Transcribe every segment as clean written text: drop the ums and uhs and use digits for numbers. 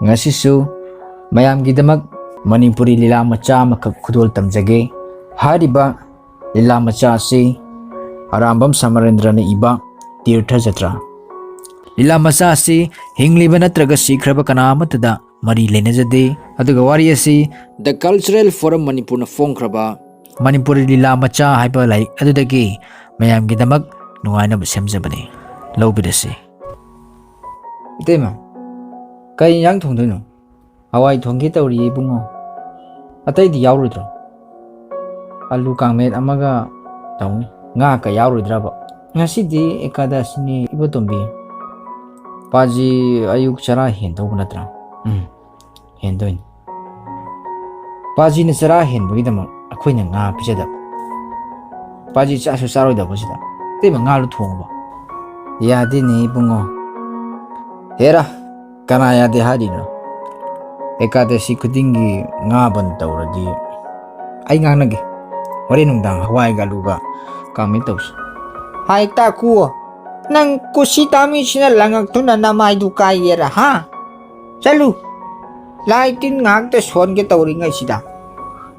ngasisu mayamgidamak Manipuri lila macha amakak khudol tamjage hariba lila macha asi Arambam Samarendra na iba Tirtha Jatra lila macha asi hingliba natraga sikraba kanamatada mari lenajade aduga wari asi The Cultural Forum Manipur na fongkraba Manipuri lila macha haiba lai adudagi mayamgidamak nungaina semjabani lobidasi Itema Kay yang thongdoino Hawai thongki tawri ibungo Atay di yaurudro Alu kangmet amaga Tawni Nga ka yaurudraba Ngasidi ekadasini iba tombi Paji ayuk chara hendo bunatra Hendoin Paji na chara hen bagidama Akoy na nga pijadab Paji chasu saroidaba sida Tiba nga lu thongba Yadi ni ibungo Hera Kanaya de hadino Ekadasi kudingi ngaban tawradi ay nga nagi wari nungdang hawai galuga kami taus Hai taku nang kusitami sina langak tu na namay du kayera ha Salu Laitin ngak ta son ke tawri ngay sida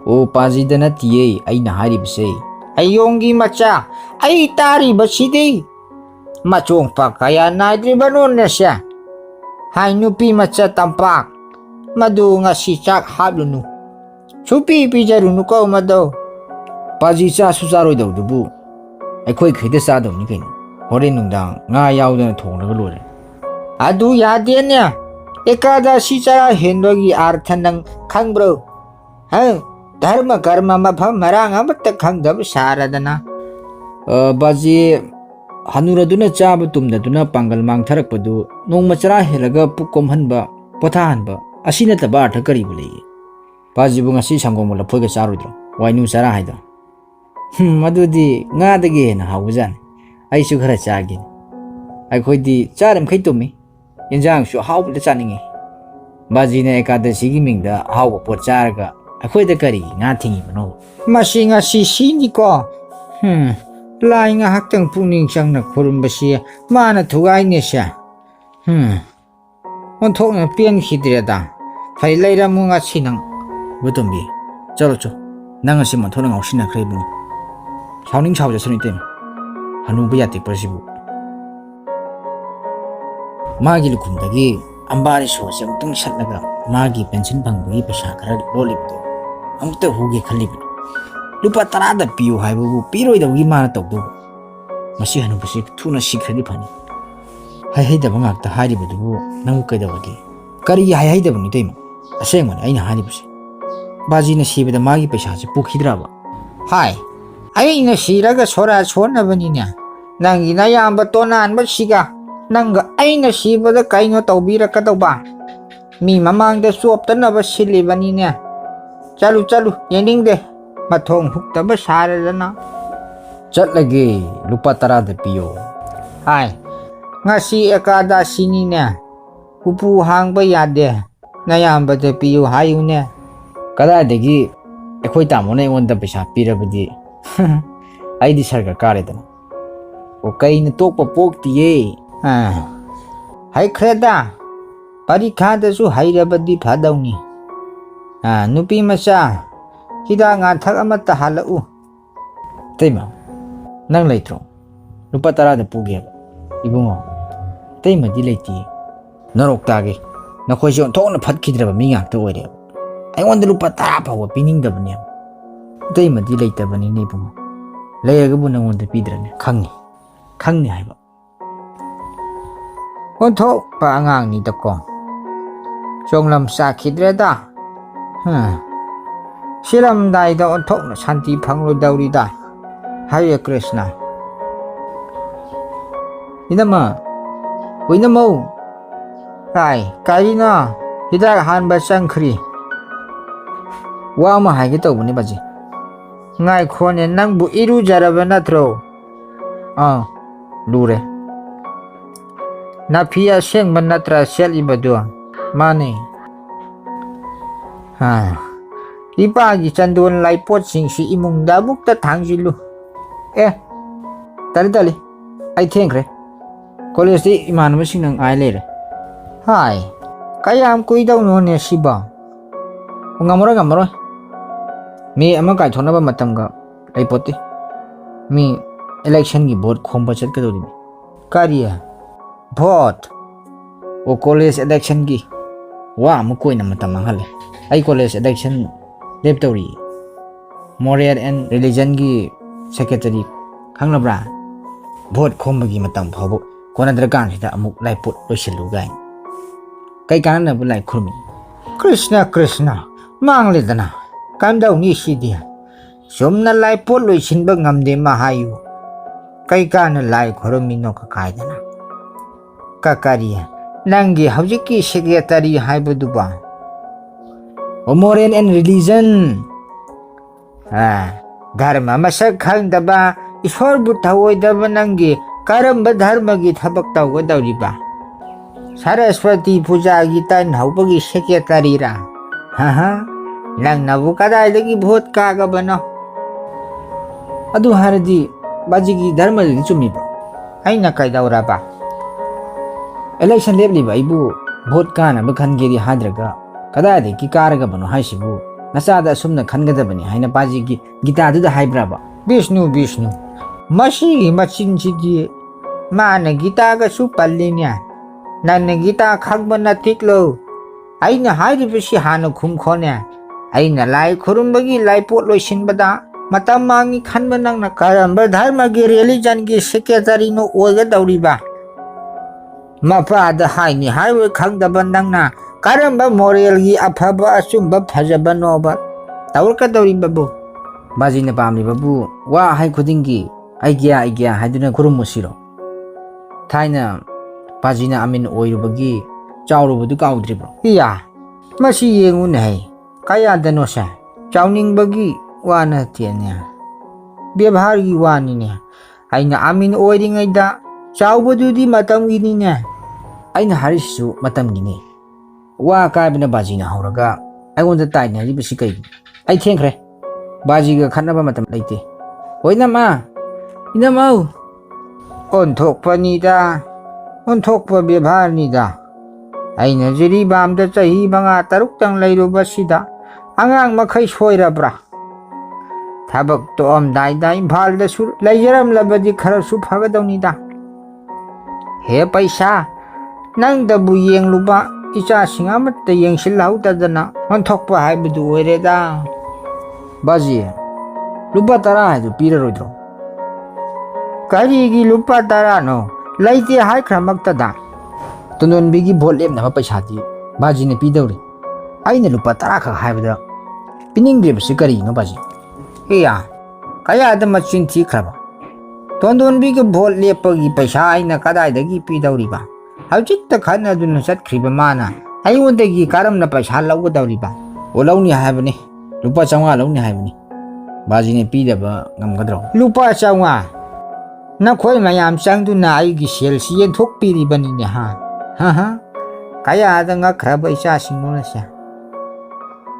O pazida na tiye ay naharibse Ayonggi macha ay tari basidi Machong pa kaya naidri banon na siya Hai nupi macha tampak Madu nga si chak hablunu Supi pijarunu ka umadaw Paji cha susaroi daw dubu Akoy khida sa daw ni kaino Hore nungdang nga yaw na thonglaga lore Adu yade niya Ekadasi chara hendogi arthan ng kangbro Ha dharma karma mafam marang amatta kangdab saradana Baji Hanuraduna chaba tumdaduna pangal mangtharakpadu nong machara helaga pukom hanba potha hanba asina taba artha karibu lei Paji bu ngasi sangom la phoiga charodro wainu chara haida madudi nga dage na hawjan ai su khara chagi ai khoidi charam khaitumi injang su hawbla chaningi Baji na ekadasi gi mingda hawba pot charaga akhoida kari nga thingi bano Masinga sisini ko Lai nga haktang puning siyang nagkurumbasiya Mana tugay niya siya Untok na piyan hidrada Fay layra mo nga sinang Butombi Chalo cho Nanga si man thonang ausina kray bungi Shauning chawja sanu item Hanu bayatik parasibu Magi lukumdagi Ambari so siyang tung satlaga Magi pension pangbugi pasakara lolibdo Amta hugi khalibdo Lupa tarada piyo haibabu piroi daw gimana tawdo Masi hanu basi thuna sikradi phani Hai daba ngakta haribadubu nangu kaidawagi Kari hai daba ni tayma Asengmani aina haribasi Baji na sibada magi paisa pukhidraba Hai Ay nga siraga sora sona ba niya Nang inayamba tonaan ba siga Nang ay na sibada kay nga tawbira ka daw ba Mi mamang da suopta na ba sili ba niya Chalu yaning de Mathong hukta ba saradana Chatlagi lupa tarada piyo Hai Nga si ekadasi niya Upuhang ba yade Ngayamba da piyo hayo niya Kadadagi Akoy tamo na yung paisa pirabadi Ay di sarga karedana O kay natok papok tiye Hai kreda Parikada su hairabadi padaw ni Nupi masa Hida nga thak amata halau Tayma Nang laytro Lupa tarada pugiyaba Ibungo Tayma di layti Narok tagi Nakoy siyon tong na patkidraba mingak to oireba Ay wanda lupa tarapawa piningdaba niya Tayma di laytaba ni ibungo Layagabu nang wanda pidrana Kangni haiba Untok paangang ni dako Songlam sakhidrada Siram daida untok na santi panglo dawrida Hare Krishna Inama Winamo Kay na Hidak hanba sangkri Wa ma haigi tawbo ni baji Ngay khone nang bu iru jaraba natro Lure Napia seng manatra sel ibadu Mani Ipagi candun lai pot sing si imong dabuk ta thangjilu Tali Ay thankre College di imanama sing nang ay lere Hai Kayam kuidauno siba. Ngamoroi mi ama kai thona ba matam ga ai poti mi election gi vote khomba chat ka dori Kariya. Vote. o college election gi wa mu koi na matam manghale ai college election lep tori moral and religion gi secretary khanglabra vote khomba gi matam phabu kona drakan sida amuk lai put loisilu gai kai kan na bu lai khurmi Krishna. Manglidana. Kamdaw ni sidia. Sumna lai po loisin ba ngamde mahayu. Kay ka na lai khoromino kakaidana. Kakariya. Nangi haujiki secretary haibudu ba? o moral and religion Dharma masak khangda ba? Ishwar bu thawoy da ba nangi karamba dharma gi thabak taw ga dawri ba? Saraswati puja gi tan haupagi secretary ra. Nang nabu kadai vote kaga ba no? adu haradi baji gi dharma gi chumi ba Ay na kay dawra ba? election lebli ba ibu vote kana ba khan geri hadraga kada de ki karaga bano haisibu nasa da sumna khangada bani haina baji gi gita du da haibra ba Vishnu. Masi gi machin chidi. Mana gita ga su pallinya. Nana gita khagba na tiklo. Ay na hairi bisi hana khumkhone. Ay na lai khurumbagi lai pot loisin bada. Matamangi khanba nang na karamba dharma gi religion gi secretary no oga dawri ba. Mapa da hai ni haiwe khangda bandang na karamba moral gi afaba asumba phajaba no ba. Tawr ka dawri babu. baji na pamli babu wa hai khudingi aigya haiduna kurum musiro thaina baji na amin oirubagi chawrubudu kaudri bro Iya. Masi yengun hai. Kaya dano sa. Chawning bagi wana tianya. Biyabhar gi wani niya. Ay na amin oiring ay da. Chawbudu di matam gini niya. aina harisu matam gini wa ka bina baji na hauraga ai wonda tai na ribisi kai ai thengkhre baji ga khanaba matam leite hoina ma ina mau Onthokpa nida. Onthokpa biyabhar nida. Ay na jiri bamda chahi banga taruk tang layro basida. Angang makai soirabra. Thabak to dai imphal da sur layjaram labadi khara su phagadaw nida. He paisa. Nang dabu yeng luba. Isa singamat da yeng silaw tadana. Onthokpa haibudu oireda. baji lupa tara haidu pira rodro Karigi lupa tara no. Laite hai kramak tada. tunun bigi vote lem na paisa di baji ne pidawri aina lupa tara kha haibda piningre bisi kari no baji Iya. Kaya da machin thi kraba. Tondon bi ke bhol lepagi paisa aina kadai dagi pidawri ba. Haujik ta khana dun sat khriba mana. Ayondagi karam na paisa lagu dawri ba. o launi haibani lupa changwa launi haibani baji ne pidaba ngamgadro Lupa chawa. Na khoi mayam changduna aigi sel sien thok piri bani ne ha. Kaya da nga kraba isa singona sya.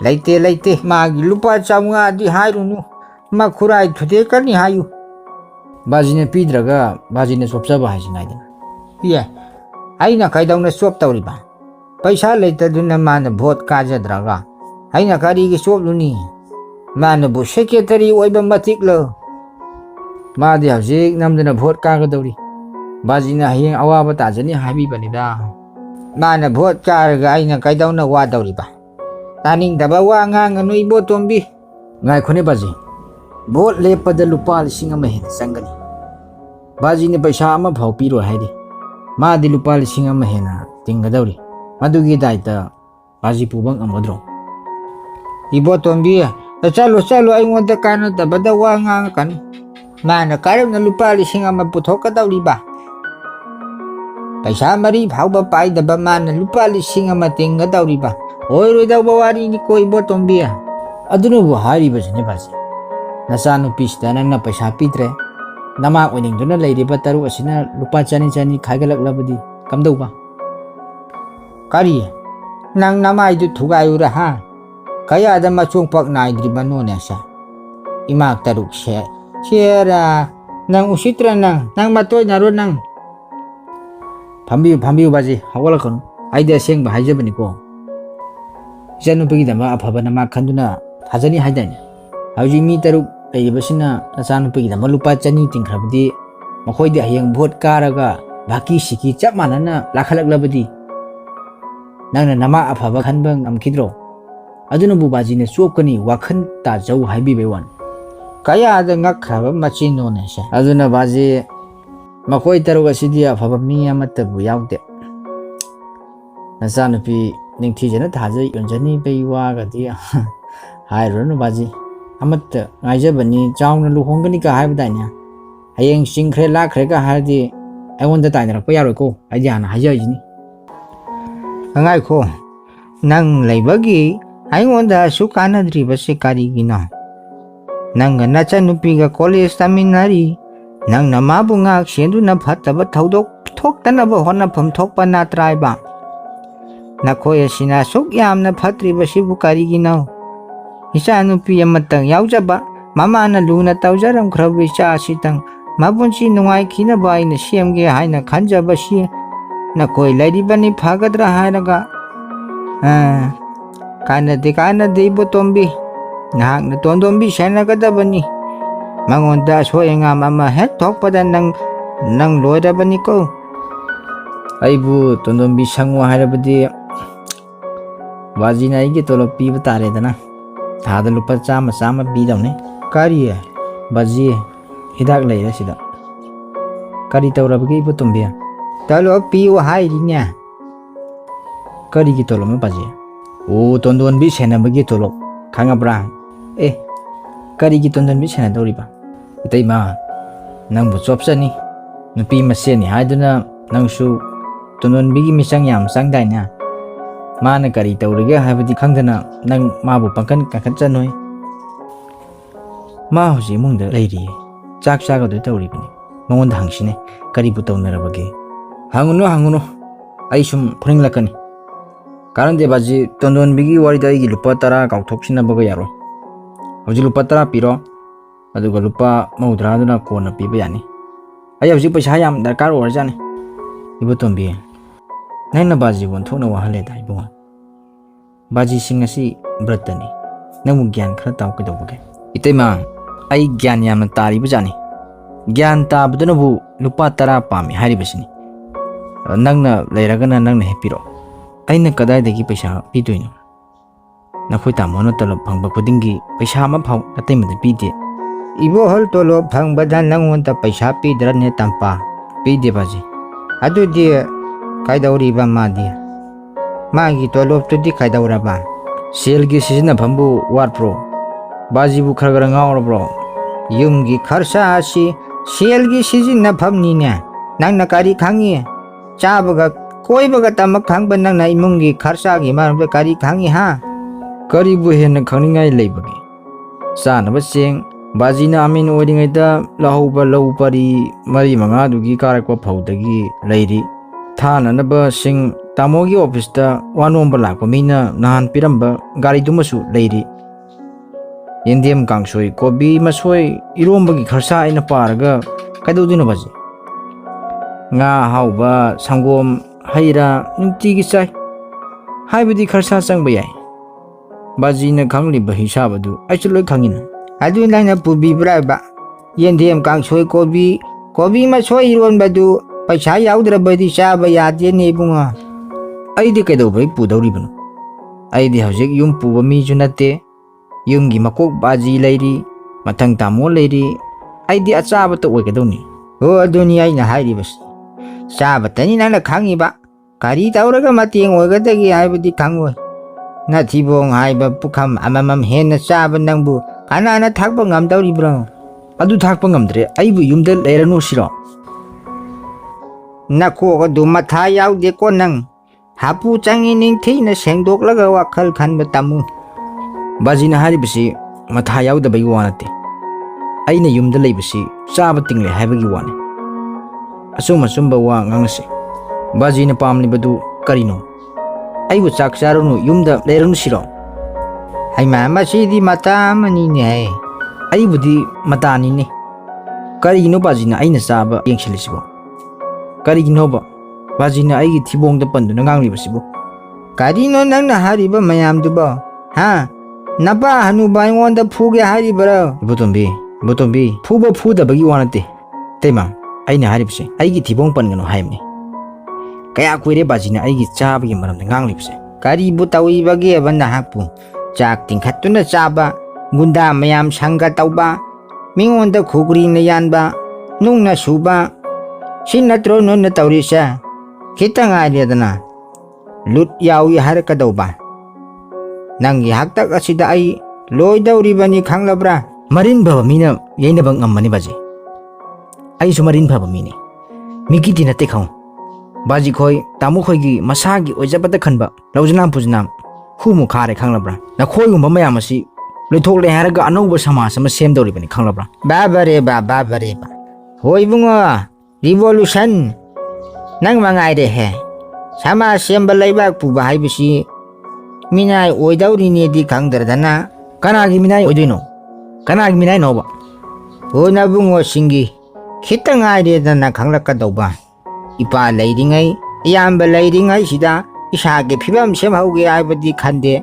Laite magi lupa chawa di hairunu. Makhurai thude kani hayu. baji ne pidraga baji ne sopchaba haisingaidina Iya. Aina kaidawna sop tawri ba. Paisa leita duna mana vote kajadraga. Aina karigi sop luni. Mana bu secretary oiba matiklo. madi hawjik namdana vote kagadawri baji na hayeng awaba tajani haibi banida Mana vote karaga aina kaidawna wadawri ba. Taning daba wa nganga no ibo tombi. ngai khone baji vote lepada lupa lising ama hen sangani baji ne paisa ama phau piro haidi madi lupa lising ama hena tingadawri madugi daita baji pubang amadro Ibo tombi. Chalo ay ngonda kana dabada wa nganga kan. Mana karam na lupa lising ama puthok ka dawri ba. Paisa mari phauba pai daba mana lupa lising ama tinga dawri ba. Oi roi daw bawari ni ko ibo tombi. aduna bu hari bajine baji nasanu pista nang na paisa pitre nama oining duna leiriba taru asina lupa chani khaigalak labadi kamdau ba Kari. Nang namay du thugayura ha. Kaya da machung pak naidriba no nasa. Imak taruk siya. Siyara. Nang usitra nang. Nang matoy naro nang. pambiu baji hawala kono ꯑꯩꯗꯤ ꯑꯁꯦꯡꯕ ꯍꯥꯏꯖꯕꯅꯤꯀꯣ ꯏꯆꯥꯅꯨꯄꯤꯒꯤꯗꯃꯛ ꯑꯐꯕ ꯅꯃꯥ ꯈꯟꯗꯨꯅ ꯊꯥꯖꯅꯤ ꯍꯥꯏꯗꯥꯏꯅꯦ ꯍꯧꯖꯤꯛ ꯃꯤ 3 ꯂꯩꯔꯤꯕꯁꯤꯅ ꯅꯆꯥꯅꯨꯄꯤꯒꯤꯗꯃꯛ ꯂꯨꯄꯥ 200 ꯇꯤꯡꯈ꯭ꯔꯕꯗꯤ ꯃꯈꯣꯏꯗꯤ ꯍꯌꯦꯡ ꯚꯣꯠ ꯀꯥꯔꯒ ꯚꯥꯀꯤ ꯁꯤꯀꯤ ꯆꯞ ꯃꯥꯟꯅꯅ ꯂꯥꯈꯠꯂꯛꯂꯕꯗꯤ ꯅꯪꯅ ꯅꯃꯥ ꯑꯐꯕ ꯈꯟꯕ ꯉꯝꯈꯤꯗ꯭ꯔꯣ ꯑꯗꯨꯅꯕꯨ ꯕꯥꯖꯤꯅ ꯆꯣꯞꯀꯅꯤ ꯋꯥꯈꯟ ꯇꯥꯖꯧ ꯍꯥꯏꯕꯤꯕꯩ ꯋꯥꯅꯤ ꯀꯌꯥꯗ ꯉꯛꯈ꯭ꯔꯕ ꯃꯆꯤꯟꯅꯣꯅꯦꯁꯦ ꯑꯗꯨꯅ ꯕꯥꯖꯤ ꯃꯈꯣꯏ 3 ꯑꯁꯤꯗꯤ ꯑꯐꯕ ꯃꯤ ꯑꯃꯠꯇꯕꯨ ꯌꯥꯎꯗꯦ ꯅꯆꯥꯅꯨꯄꯤ ꯅꯤꯡꯊꯤꯖꯅ ꯊꯥꯖꯩ ꯌꯣꯟꯖꯅꯤꯕꯩ ꯋꯥꯒꯗꯤ ꯍꯥꯏꯔꯨꯔꯅꯨ ꯕꯥꯖꯤ ꯑꯃꯠꯇ ꯉꯥꯏꯖꯕꯅꯤ ꯆꯥꯎꯅ ꯂꯨꯍꯣꯡꯒꯅꯤꯀ ꯍꯥꯏꯕꯗꯥꯏꯅꯦ ꯍꯌꯦꯡ ꯆꯤꯡꯈ꯭ꯔꯦ ꯂꯥꯛꯈ꯭ꯔꯦꯒ ꯍꯥꯏꯔꯗꯤ ꯑꯩꯉꯣꯟꯗ ꯇꯥꯏꯅꯔꯛꯄ ꯌꯥꯔꯣꯏꯀꯣ ꯑꯩꯗꯤ ꯍꯥꯟꯅ ꯍꯥꯏꯖꯔꯤꯁꯤꯅꯤ ꯉꯥꯏꯈꯣ ꯅꯪ ꯂꯩꯕꯒꯤ ꯑꯩꯉꯣꯟꯗ ꯑꯁꯨꯛ ꯀꯥꯟꯅꯗ꯭ꯔꯤꯕꯁꯤ ꯀꯔꯤꯒꯤꯅꯣ ꯅꯪꯒ ꯅꯆꯟꯅꯨꯄꯤꯒ ꯀꯣꯂꯦꯖ ꯇꯝꯃꯤꯟꯅꯔꯤ ꯅꯪꯅ ꯃꯥꯕꯨ ꯉꯥꯛ ꯁꯦꯟꯗꯨꯅ ꯐꯠꯇꯕ ꯊꯧꯗꯣꯛ ꯊꯣꯛꯇꯅꯕ ꯍꯣꯠꯅꯐꯝ ꯊꯣꯛꯄ ꯅꯠꯇ꯭ꯔꯥꯏꯕ ꯅꯈꯣꯏ ꯑꯁꯤꯅ ꯑꯁꯨꯛ ꯌꯥꯝꯅ ꯐꯠꯇ꯭ꯔꯤꯕꯁꯤꯕꯨ ꯀꯔꯤꯒꯤꯅꯣ ꯏꯆꯥꯅꯨꯄꯤ ꯑꯃꯇꯪ ꯌꯥꯎꯖꯕ ꯃꯃꯥꯅ ꯂꯨꯅ ꯇꯧꯖꯔꯝꯈ꯭ꯔꯕ ꯏꯆꯥ ꯑꯁꯤꯇꯪ ꯃꯄꯨꯟꯁꯤ ꯅꯨꯡꯉꯥꯏꯈꯤꯅꯕ ꯑꯩꯅ ꯁꯦꯝꯒꯦ ꯍꯥꯏꯅ ꯈꯟꯖꯕꯁꯤ ꯅꯈꯣꯏ ꯂꯩꯔꯤꯕꯅꯤ ꯐꯒꯗ꯭ꯔꯥ ꯍꯥꯏꯔꯒ ꯀꯥꯟꯅꯗꯦ ꯏꯕꯣꯇꯣꯝꯕꯤ ꯅꯍꯥꯛꯅ ꯇꯣꯟꯗꯣꯝꯕꯤ ꯁꯦꯟꯅꯒꯗꯕꯅꯤ ꯃꯉꯣꯟꯗ ꯑꯁꯣꯏ ꯑꯉꯥꯝ ꯑꯃ ꯍꯦꯛ ꯊꯣꯛꯄꯗ ꯅꯪ ꯂꯣꯏꯔꯕꯅꯤꯀꯣ ꯑꯩꯕꯨ ꯇꯣꯟꯗꯣꯝꯕꯤ ꯁꯪꯉꯣ ꯍꯥꯏꯔꯕꯗꯤ ꯕꯥꯖꯤꯅ ꯑꯩꯒꯤ ꯇꯣꯂꯣꯞ ꯄꯤꯕ ꯇꯥꯔꯦꯗꯅ ꯊꯥꯗ ꯂꯨꯄꯥ 100 ꯄꯤꯗꯧꯅꯦ ꯀꯔꯤ ꯕꯥꯖꯤ ꯍꯤꯗꯥꯛ ꯂꯩꯔꯦ ꯁꯤꯗ ꯀꯔꯤ ꯇꯧꯔꯕꯒꯦ ꯏꯕꯣꯇꯣꯝꯕꯤ ꯇꯣꯂꯣꯞ ꯄꯤꯌꯨ ꯍꯥꯏꯔꯤꯅꯦ ꯀꯔꯤꯒꯤ ꯇꯣꯂꯣꯞꯅꯣ ꯕꯥꯖꯤ ꯑꯣ ꯇꯣꯟꯗꯣꯟꯕꯤ ꯁꯦꯟꯅꯕꯒꯤ ꯇꯣꯂꯣꯞ ꯈꯪꯉꯕ꯭ꯔꯥ ꯀꯔꯤꯒꯤ ꯇꯣꯟꯗꯣꯟꯕꯤ ꯁꯦꯟꯅꯗꯧꯔꯤꯕ 이때마 ꯅꯪꯕꯨ ꯆꯣꯞꯆꯅꯤ ꯅꯨꯄꯤ ꯃꯁꯦꯟꯅꯤ ꯍꯥꯏꯗꯨꯅ ꯅꯪꯁꯨ ꯇꯣꯟꯗꯣꯟꯕꯤꯒꯤ ꯃꯤꯆꯪ ꯌꯥꯝ ꯆꯪꯗꯥꯏꯅꯦ ꯃꯥꯅ ꯀꯔꯤ ꯇꯧꯔꯤꯒꯦ ꯍꯥꯏꯕꯗꯤ ꯈꯪꯗꯅ ꯅꯪ ꯃꯥꯕꯨ ꯄꯪꯀꯟ ꯀꯟꯈꯠꯆꯅꯣꯏ ꯃꯥ ꯍꯧꯖꯤꯛ ꯏꯃꯨꯡꯗ ꯂꯩꯔꯤꯌꯦ ꯆꯥꯛ ꯆꯥꯒꯗꯣꯏ ꯇꯧꯔꯤꯕꯅꯤ ꯃꯉꯣꯟꯗ ꯍꯪꯁꯤꯅꯦ ꯀꯔꯤꯕꯨ ꯇꯧꯅꯔꯕꯒꯦ ꯍꯪꯉꯨꯅꯨ ꯑꯩ ꯁꯨꯝ ꯐꯨꯅꯤꯡꯂꯛꯀꯅꯤ ꯀꯥꯔꯟꯗꯦ ꯕꯥꯖꯤ ꯇꯣꯟꯗꯣꯟꯕꯤꯒꯤ ꯋꯥꯔꯤꯗ ꯑꯩꯒꯤ ꯂꯨꯄꯥ 10 ꯀꯥꯎꯊꯣꯛꯁꯤꯟꯅꯕꯒ ꯌꯥꯔꯣꯏ ꯍꯧꯖꯤꯛ ꯂꯨꯄꯥ 10 ꯄꯤꯔꯣ ꯑꯗꯨꯒ ꯂꯨꯄꯥ 30 ꯀꯣꯟꯅ ꯄꯤꯕ ꯌꯥꯅꯤ ꯑꯩ ꯍꯧꯖꯤꯛ ꯄꯩꯁꯥ ꯌꯥꯝ ꯗꯔꯀꯥꯔ ꯑꯣꯏꯔꯖꯥꯠꯅꯤ 이보tom비 ꯅꯪꯅ ꯕꯥꯖꯤꯕꯨ ꯑꯣꯟꯊꯣꯛꯅ ꯋꯥꯍꯜꯂꯦꯗ ꯏꯕꯨꯡꯉꯣ ꯕꯥꯖꯤꯁꯤꯡ ꯑꯁꯤ ꯕ꯭ꯔꯇꯅꯤ ꯅꯪꯕꯨ ꯒ꯭ꯌꯥꯟ ꯈꯔ ꯇꯥꯎ ꯀꯩꯗꯧꯕꯒꯦ 이때마 ꯑꯩ ꯒ꯭ꯌꯥꯟ ꯌꯥꯝꯅ ꯇꯥꯔꯤꯕꯖꯥꯠꯅꯤ ꯒ꯭ꯌꯥꯟ ꯇꯥꯕꯗꯨꯅꯕꯨ ꯂꯨꯄꯥ 10 ꯄꯥꯝꯃꯤ ꯍꯥꯏꯔꯤꯕꯁꯤꯅꯤ ꯅꯪꯅ ꯂꯩꯔꯒꯅ ꯅꯪꯅ ꯍꯦꯛ ꯄꯤꯔꯣ ꯑꯩꯅ ꯀꯗꯥꯏꯗꯒꯤ ꯄꯩꯁꯥ ꯄꯤꯗꯣꯏꯅꯣ ꯅꯈꯣꯏ ꯇꯥꯃꯣꯅ ꯇꯣꯂꯣꯞ ꯐꯪꯕ ꯈꯨꯗꯤꯡꯒꯤ ꯄꯩꯁꯥ ꯑꯃ ꯐꯥꯎ ꯑꯇꯩꯃꯗ ꯄꯤꯗꯦ 이보ꯍꯜ ꯇꯣꯂꯣꯞ ꯐꯪꯕꯗ ꯅꯪꯉꯣꯟꯗ ꯄꯩꯁꯥ ꯄꯤꯗ꯭ꯔꯅꯦ ꯇꯝꯄꯥ ꯄꯤꯗꯦ ꯕꯥꯖꯤ ꯑꯗꯨꯗꯤ ꯀꯩꯗꯧꯔꯤꯕ ꯃꯥꯗꯤ ꯃꯥꯒꯤ ꯇꯣꯂꯣꯞꯇꯨꯗꯤ ꯀꯩꯗꯧꯔꯕ ꯁꯦꯜꯒꯤ ꯁꯤꯖꯤꯟꯅꯐꯝꯕꯨ ꯋꯥꯠꯄ꯭ꯔꯣ ꯕꯥꯖꯤꯕꯨ ꯈꯔ ꯉꯥꯎꯔꯕ꯭ꯔꯣ ꯌꯨꯝꯒꯤ ꯈꯔꯁꯥ ꯑꯁꯤ ꯁꯦꯜꯒꯤ ꯁꯤꯖꯤꯟꯅꯐꯝꯅꯤꯅꯦ ꯅꯪꯅ ꯀꯔꯤ ꯈꯪꯉꯤ ꯆꯥꯕꯒ ꯀꯣꯏꯕꯒ ꯇꯃꯛ ꯈꯪꯕ ꯅꯪꯅ ꯏꯃꯨꯡꯒꯤ ꯈꯔꯁꯥꯒꯤ ꯃꯔꯝꯗ ꯀꯔꯤ ꯈꯪꯉꯤ ꯀꯔꯤꯕꯨ ꯍꯦꯟꯅ ꯈꯪꯅꯤꯡꯉꯥꯏ ꯂꯩꯕꯒꯦ ꯆꯥꯅꯕ ꯆꯦꯡ ꯕꯥꯖꯤꯅ ꯑꯃꯤꯟ ꯑꯣꯏꯔꯤꯉꯩꯗ ꯂꯧꯍꯧꯕ ꯂꯧ ꯄꯔꯤ 4-5ꯗꯨꯒꯤ ꯀꯥꯔꯛꯄ ꯐꯧꯗꯒꯤ ꯂꯩꯔꯤ ꯊꯥꯅꯅꯕ ꯁꯤꯡ ꯇꯥꯃꯣꯒꯤ ꯑꯣꯐꯤꯁꯇ ꯋꯥꯅꯣꯝꯕ ꯂꯥꯛꯄ ꯃꯤꯅ ꯅꯍꯥꯟ ꯄꯤꯔꯝꯕ ꯒꯥꯔꯤꯗꯨꯃꯁꯨ ꯂꯩꯔꯤ ꯌꯦꯟꯗꯦꯝ ꯀꯥꯡꯁꯣꯏ ꯀꯣꯕꯤ ꯃꯁꯣꯏ ꯏꯔꯣꯝꯕꯒꯤ ꯈꯔꯁꯥ ꯑꯩꯅ ꯄꯥꯔꯒ ꯀꯩꯗꯧꯗꯣꯏꯅꯣ ꯕꯥꯖꯤ ꯉꯥ ꯑꯍꯥꯎꯕ ꯁꯪꯒꯣꯝ ꯍꯩꯔꯥ ꯅꯨꯡꯇꯤꯒꯤ ꯆꯥꯏ ꯍꯥꯏꯕꯗꯤ ꯈꯔꯁꯥ ꯆꯪꯕ ꯌꯥꯏ ꯕꯥꯖꯤꯅ ꯈꯪꯂꯤꯕ ꯍꯤꯁꯥꯕ ꯑꯗꯨ ꯑꯩꯁꯨ ꯂꯣꯏ ꯈꯪꯉꯤꯅ ꯑꯗꯨ ꯅꯪꯅ ꯄꯨꯕꯤꯕ꯭ꯔꯥꯕ ꯌꯦꯟꯗꯦꯝ ꯀꯥꯡꯁꯣꯏ ꯀꯣꯕꯤ ꯃꯁꯣꯏ ꯏꯔꯣꯟꯕꯗꯨ ꯄꯩꯁꯥ ꯌꯥꯎꯗ꯭ꯔꯕꯗꯤ ꯆꯥꯕ ꯌꯥꯗꯦꯅꯦ ꯏꯕꯨꯡꯉꯣ ꯑꯩꯗꯤ ꯀꯩꯗꯧꯕꯩ ꯄꯨꯗꯧꯔꯤꯕꯅꯣ ꯑꯩꯗꯤ ꯍꯧꯖꯤꯛ ꯌꯨꯝ ꯄꯨꯕ ꯃꯤꯁꯨ ꯅꯠꯇꯦ ꯌꯨꯝꯒꯤ ꯃꯀꯣꯛ ꯕꯥꯖꯤ ꯂꯩꯔꯤ ꯃꯊꯪ ꯇꯥꯃꯣ ꯂꯩꯔꯤ ꯑꯩꯗꯤ ꯑꯆꯥꯕꯇ ꯑꯣꯏꯒꯗꯧꯅꯤ ꯑꯗꯨꯅꯤ ꯑꯩꯅ ꯍꯥꯏꯔꯤꯕꯁꯤ ꯆꯥꯕꯇꯅꯤ ꯅꯪꯅ ꯈꯪꯉꯤꯕ ꯀꯔꯤ ꯇꯧꯔꯒ ꯃꯇꯦꯡ ꯑꯣꯏꯒꯗꯒꯦ ꯍꯥꯏꯕꯗꯤ ꯈꯪꯉꯣꯏ ꯅꯊꯤꯕꯣꯡ ꯍꯥꯏꯕ ꯄꯨꯈꯝ ꯑꯃꯃꯝ ꯍꯦꯟꯅ ꯆꯥꯕ ꯅꯪꯕꯨ ꯀꯅꯥꯅ ꯊꯥꯛꯄ ꯉꯝꯗꯧꯔꯤꯕ꯭ꯔꯣ ꯑꯗꯨ ꯊꯥꯛꯄ ꯉꯝꯗ꯭ꯔꯦ ꯑꯩꯕꯨ ꯌꯨꯝꯗ ꯂꯩꯔꯅꯨ ꯁꯤꯔꯣ ꯅꯀꯣꯛ ꯑꯗꯨ ꯃꯊꯥ ꯌꯥꯎꯗꯦꯀꯣ ꯅꯪ ꯍꯥꯄꯨ ꯆꯪꯉꯤ ꯅꯤꯡꯊꯤꯅ ꯁꯦꯡꯗꯣꯛꯂꯒ ꯋꯥꯈꯜ ꯈꯟꯕ ꯇꯝꯃꯨ ꯕꯥꯖꯤꯅ ꯍꯥꯏꯔꯤꯕꯁꯤ ꯃꯊꯥ ꯌꯥꯎꯗꯕꯒꯤ ꯋꯥ ꯅꯠꯇꯦ ꯑꯩꯅ ꯌꯨꯝꯗ ꯂꯩꯕꯁꯤ ꯆꯥꯕ ꯇꯤꯡꯂꯦ ꯍꯥꯏꯕꯒꯤ ꯋꯥꯅꯤ ꯑꯆꯨꯝꯕ ꯋꯥ ꯉꯥꯡꯅꯁꯤ ꯕꯥꯖꯤꯅ ꯄꯥꯝꯂꯤꯕꯗꯨ ꯀꯔꯤꯅꯣ ꯑꯩꯕꯨ ꯆꯥꯛ ꯆꯥꯔꯨꯅꯨ ꯌꯨꯝꯗ ꯂꯩꯔꯅꯨ ꯁꯤꯔꯣ ꯍꯩꯃꯥ ꯃꯁꯤꯗꯤ ꯃꯇꯥ ꯑꯃꯅꯤꯅꯦ ꯑꯩꯕꯨꯗꯤ ꯃꯇꯥꯅꯤꯅꯦ ꯀꯔꯤꯒꯤꯅꯣ ꯕꯥꯖꯤꯅ ꯑꯩꯅ ꯆꯥꯕ ꯌꯦꯡꯁꯤꯜꯂꯤꯁꯤꯕꯣ ꯀꯔꯤꯒꯤꯅꯣꯕ 바지나 아이기 티봉다 뻔두나 nganglibasibu Karino nang nahariba mayam dubo? Ha? Napa hanuba aingwonda phuge haribara? Ibutombi phuba phudabagi wanate tema aina haribse aigi thibong pangano haimni kaya kuire bajina aigi chabagi maramda nganglibse Karibu tawibagi aba nahakpu chak tingkhatuna chaba gunda mayam sangga tauba mingonda khugri na yanba nungna suba sinatro no na tawrisa kita ngaidana lut yawi harakadauba nangi haktak asida ai loidawribani khanglabra marin baba mina yainabang ammani baji ai su marin baba mini mikiti na tekhau baji khoi tamu khoi gi masagi ojabata khanba lawjnam pujnam humu khare khanglabra na khoi gumba mayam asi loithok le haraga anouba samas ama semdori bani khanglabra babare ba hoi bungo revolution nang mangai de he sama semba laibak pu bahai bisi minai oidawri ne di khangdardana kanagi minai oidino kanagi minai noba ona bungo singi khitang ai de dana khanglakadauba ipa leiringai iyamba leiringai sida isage phibam semhauge aibadi khande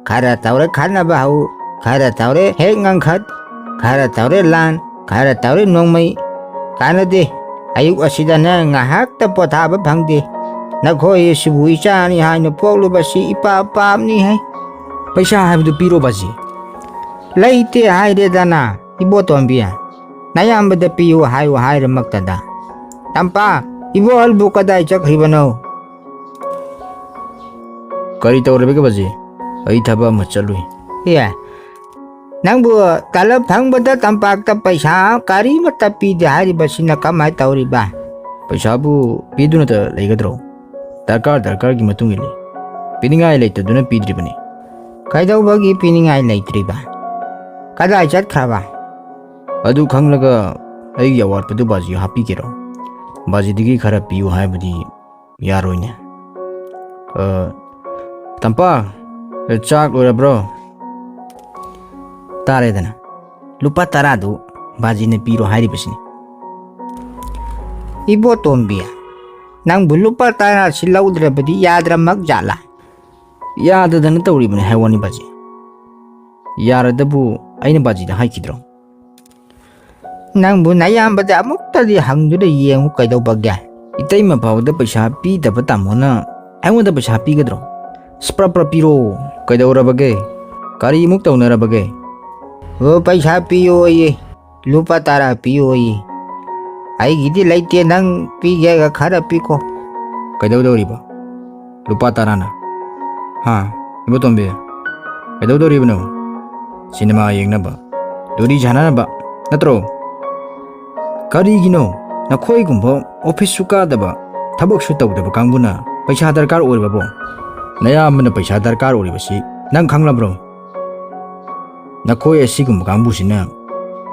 khara tawre khanaba hau khara tawre hengang khat khara tawre lan khara tawre nongmai kanade ayuk asida na ngahak ta pothaba phangde nakhoi sibu ichani haino poglubasi ipa pamni hai paisa habdu piro baji leite haire dana ibotombia nayambada piyu hayu haire maktada tampa ibo albu kadai chakribano kari tawrebe baji ai thaba ma chalui ya nangbu talab thangba tampak ta paisa kari mata pi de hari basina kamai tawriba paisa bu piduna ta leigadro darkar gi matung ile piningai leita duna pidribani kaidau bagi piningai leitriba kadai chat khaba adu khanglaga ai award padu baji happy kero baji digi khara piu haibadi yaroine tampa chak lora bro tare dana lupa taradu baji ne piro hairi basini ibo tombia nang bulupa tara silaudrabadi yadra magjala yadadana tawribani haiwani baji yaradabu aina baji da haikidro nang bu nayambada amuktadi hangduda yengu kaidau bagya itai ma pawda paisa pi daba tamona aingwada paisa pi gadro spra piro kaidau rabage kari muk tawna rabage o paisa piyo ye lupa tara piyo ye ai gidi laite nang pige ga khara piko kaidau dawriba lupa tarana ha ibotombe kaidau dawribano cinema yengnaba duri jananaba natro karigino nakhoi gumbo office sukadaba thabak su tawdaba kangbuna paisa darkar oribabo naya amna paisa darkar oribasi nang khanglabro nakhoi asigum kangbusina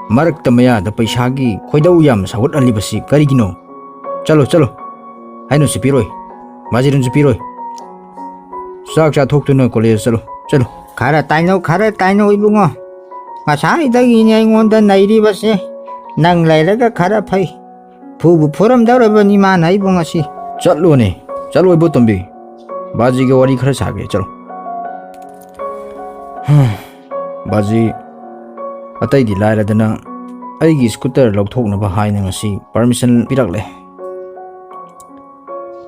marak tamaya da paisa gi khoidau yam sawat alibasi karigino chalo haino sipiroi majirun sipiroi sak cha thoktuna college chalo khara taino ibungo ngasai dagi ni aingonda nairi base nang lairaga khara phai phubu phoram dawrabani ma nai bungasi chalo ibotombi baji ge wari khara sage chalo baji atai di laira dana aigi scooter lokthokna ba haina ngasi permission pirakle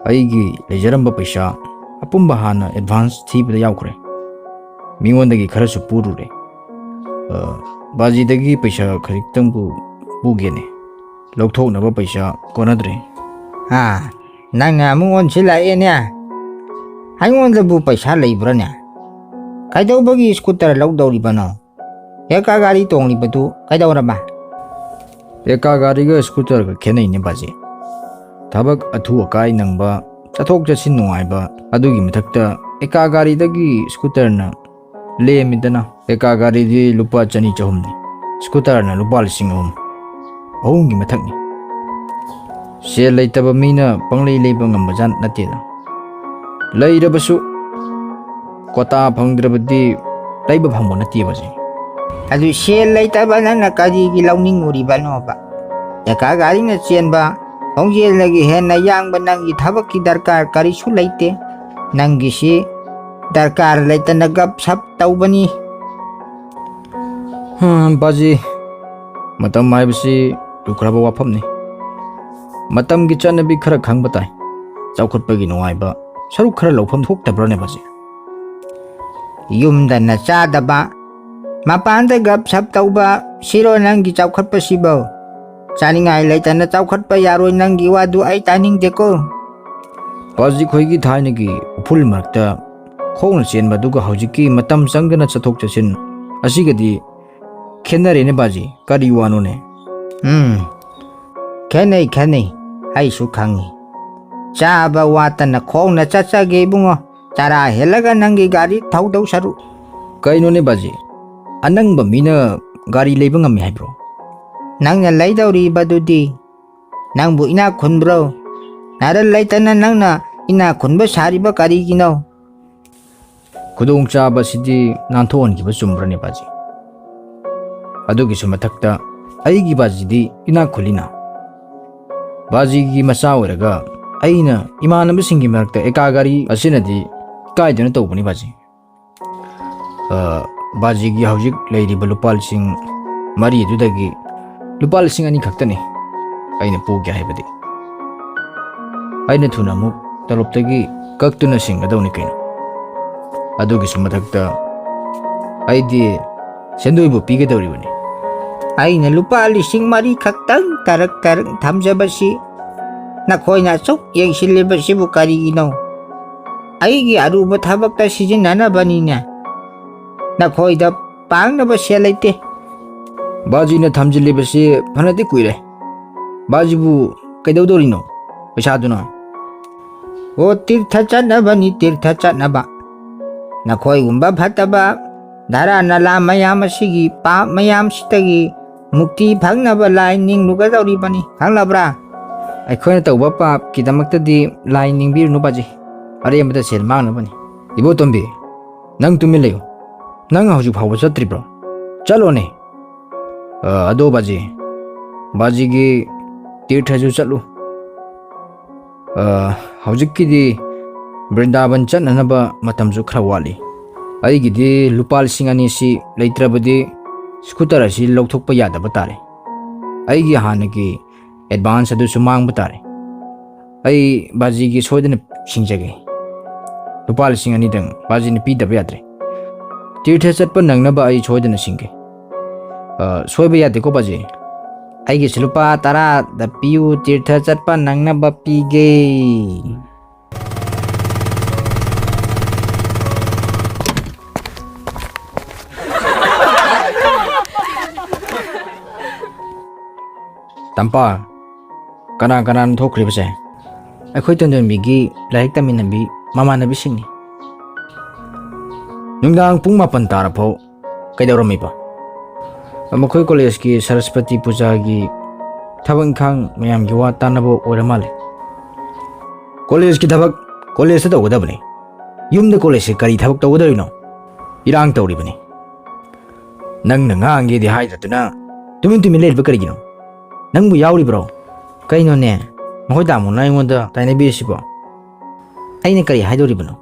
aigi lejaramba paisa apumba hana advance thibda yaukre mingondagi khara su purure baji dagi paisa khariktang bu bugene lokthokna ba paisa konadre ha nang amungon sila enya aingonda bu paisa leibranya kaidau bagi scooter lokdauri bano eka gari tongli batu kaidau raba eka gari ga scooter ga khenai ne baji thabak athu akai nangba chathok chasin nuaiba adugi mithakta eka gari dagi scooter na le midana eka gari di lupa chani chahumni scooter na lupa lising ahungi mathakni se leitaba mina panglei leiba ngambajan natida leirabasu kota phangdrabadi leiba phangmo nati baji adu sel laitaba nang nakari gi launing uri bano ba eka gari na chen ba ꯈꯣꯡꯖꯦꯜꯗꯒꯤ ꯍꯦꯟꯅ ꯌꯥꯡꯕ ꯅꯪꯒꯤ ꯊꯕꯛꯀꯤ ꯗꯔꯀꯥꯔ ꯀꯔꯤꯁꯨ ꯂꯩꯇꯦ ꯅꯪꯒꯤꯁꯤ ꯗꯔꯀꯥꯔ ꯂꯩꯇꯅ ꯒꯞ ꯁꯞ ꯇꯧꯕꯅꯤ 바지 matam haibasi lukraba wafamni matamgi chanabi khara khangba tai chaukhotpagi nungaiba saruk khara lawfam thoktabrane baji ꯌꯨꯝꯗꯅ ꯆꯥꯗꯕ ꯃꯄꯥꯟꯗ ꯒꯞ ꯁꯞ ꯇꯧꯕ ꯁꯤꯔꯣ ꯅꯪꯒꯤ ꯆꯥꯎꯈꯠꯄꯁꯤꯕꯣ ꯆꯥꯅꯤꯡꯉꯥꯏ ꯂꯩꯇꯅ ꯆꯥꯎꯈꯠꯄ ꯌꯥꯔꯣꯏ ꯅꯪꯒꯤ ꯋꯥꯗꯨ ꯑꯩ ꯇꯥꯅꯤꯡꯗꯦꯀꯣ baji khoigi thainagi uphul marakta khongna chenba duga hojiki matam changdana chathok chasin asigadi khenare ne baji kari wano ne ꯈꯦꯠꯅꯩ ꯑꯩꯁꯨ ꯈꯪꯉꯤ ꯆꯥꯕ ꯋꯥꯠꯇꯅ ꯈꯣꯡꯅ ꯆꯠꯆꯒꯦ ꯏꯕꯨꯡꯉꯣ ꯆꯔꯥ ꯍꯦꯜꯂꯒ ꯅꯪꯒꯤ ꯒꯥꯔꯤ ꯊꯧꯗꯧ ꯁꯔꯨꯛ kaino ne baji anangba mina gari leiba ngami haibro ꯅꯪꯅ ꯂꯩꯗꯧꯔꯤꯕꯗꯨꯗꯤ ꯅꯪꯕꯨ ꯏꯅꯥꯛ ꯈꯨꯟꯕ꯭ꯔꯣ ꯅꯥꯔꯜ ꯂꯩꯇꯅ ꯅꯪꯅ ꯏꯅꯥꯛ ꯈꯨꯟꯕ ꯁꯥꯔꯤꯕ ꯀꯔꯤꯒꯤꯅꯣ khudong chaba sidi nanthon giba chumbrane baji adugi su mathakta aigi baji di ina khulina baji gi macha oraga aina imanam singi marakta ekagari asinadi kaiduna tawbani baji baji gi hojik leiri balupal sing mari dudagi lupal sing ani khaktani aina pogya haibadi aina thuna mu taloptagi kaktuna singadawni kaino adugi su mathakta aidi sendoibu pigadawribani ꯑꯩꯅ ꯂꯨꯄꯥ 4,000 ꯈꯛꯇꯪ ꯇꯔꯛ ꯊꯝꯖꯕꯁꯤ ꯅꯈꯣꯏꯅ ꯑꯁꯨꯛ ꯌꯦꯡꯁꯤꯜꯂꯤꯕꯁꯤꯕꯨ ꯀꯔꯤꯒꯤꯅꯣ ꯑꯩꯒꯤ ꯑꯔꯨꯕ ꯊꯕꯛꯇ ꯁꯤꯖꯤꯟꯅꯅꯕꯅꯤꯅꯦ ꯅꯈꯣꯏꯗ ꯄꯥꯡꯅꯕ ꯁꯦꯜ ꯂꯩꯇꯦ बाजीना थामजिल्लिबसी फनदि कुइरे बाजीबु कैदौदोरिनो पैसादुना ꯑꯣ ꯇꯤꯔꯊ ꯆꯠꯅꯕꯅꯤ ꯇꯤꯔꯊ ꯆꯠꯅꯕ ꯅꯈꯣꯏꯒꯨꯝꯕ ꯐꯠꯇꯕ ꯙꯔꯥ ꯅꯂꯥ ꯃꯌꯥꯝ ꯑꯁꯤꯒꯤ ꯄꯥꯞ ꯃꯌꯥꯝꯁꯤꯗꯒꯤ ꯃꯨꯛꯇꯤ ꯐꯪꯅꯕ ꯂꯥꯏ ꯅꯤꯡꯂꯨꯒꯗꯧꯔꯤꯕꯅꯤ ꯈꯪꯂꯕ꯭ꯔꯥ ꯑꯩꯈꯣꯏꯅ ꯇꯧꯕ ꯄꯥꯞꯀꯤꯗꯃꯛꯇꯗꯤ ꯂꯥꯏ ꯅꯤꯡꯕꯤꯔꯨꯅꯨ ꯕꯥꯖꯤ ꯑꯔꯦꯝꯕꯗ ꯁꯦꯜ ꯃꯥꯡꯅꯕꯅꯤ ꯏꯕꯣꯇꯣꯝꯕꯤ ꯅꯪ ꯇꯨꯃꯤꯟ ꯂꯩꯌꯨ ꯅꯪ ꯍꯧꯖꯤꯛ ꯐꯥꯎꯕ ꯆꯠꯇ꯭ꯔꯤꯕ꯭ꯔꯣ ꯆꯠꯂꯣꯅꯦ ꯑꯗꯣ बाजीगी तीर्थजु चलु हौजिक्किदि बृंदावन चननबा मतमजु खरा वाली अइगिदि लुपा 2,000 लेत्रबदि स्कूटर असि लौथोकपा यादबा तारे अइगी हानगी एडवांस अदुसु मांगबा तारे अइ बाजीगी सोयदन सिंजगे लुपा 2,000 दंग बाजीनि पीदबा याद्रे तीर्थ चटपा नंगनबा अइ सोयदन सिंगे सोयबा यादेको बाजी अइगी लुपा 10 दा पियु तीर्थ चटपा नंगनबा पीगे तंपा कना कना थोखरिबसे अखोय तंजनबीगी लाइक तमिनबी ममानबी सिंगनी नुंगांग पुंग 9 तारफो कैदौरमीबा मखोय कॉलेज की सरस्वती पूजा की थबंग खांग मयाम की वा तानबो ओरमाले कॉलेज की थबक कॉलेज से तौगदबने युम द कॉलेज से करी थबक तौगदरिनो इरांग तौरिबने नंग नंगांगे दि हाइदतुना तुमिन लेब करिगिनो नंगबु यावरिब्रो कइनोने मखोय तामुना अइंगोंदा ताइनेबिसिबो अइने करी हाइदोरिबनो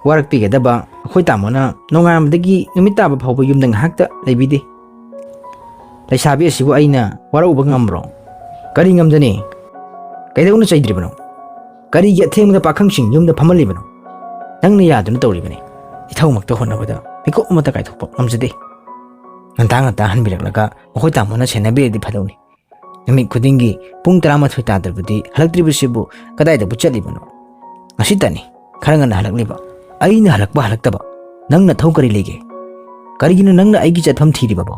वारकपिगदबा अखोय तामुना नोंगामदगी नुमिताबा फावबो युमदंग हाक्ता लेबिदि लैसाबी असिबु अइना वारौबा ngamro करी ngamजनी कैदौना चैद्रिबनो करी गे थेमदा पाखंसिंग युमदा फमलिबनो नंगना यादुना तौरिबने इथौमक्ता होनबदा पिको उमता काइथोपा ngamजदे नंतांगता हनबिरकलगा मखोय तामुना सेनाबेदि फदौनी नमित खुदिंगी पुंग 11 तादरबदी हलक्त्रिबसिबु कदाइदबु चलिबनो ngasiतनी खरंगना हलक्लिबा अइना हलक्बा हलक्तबा नंगना थौ करी लेगे करिगिनो नंगना अइगी चथम थीरिबाबो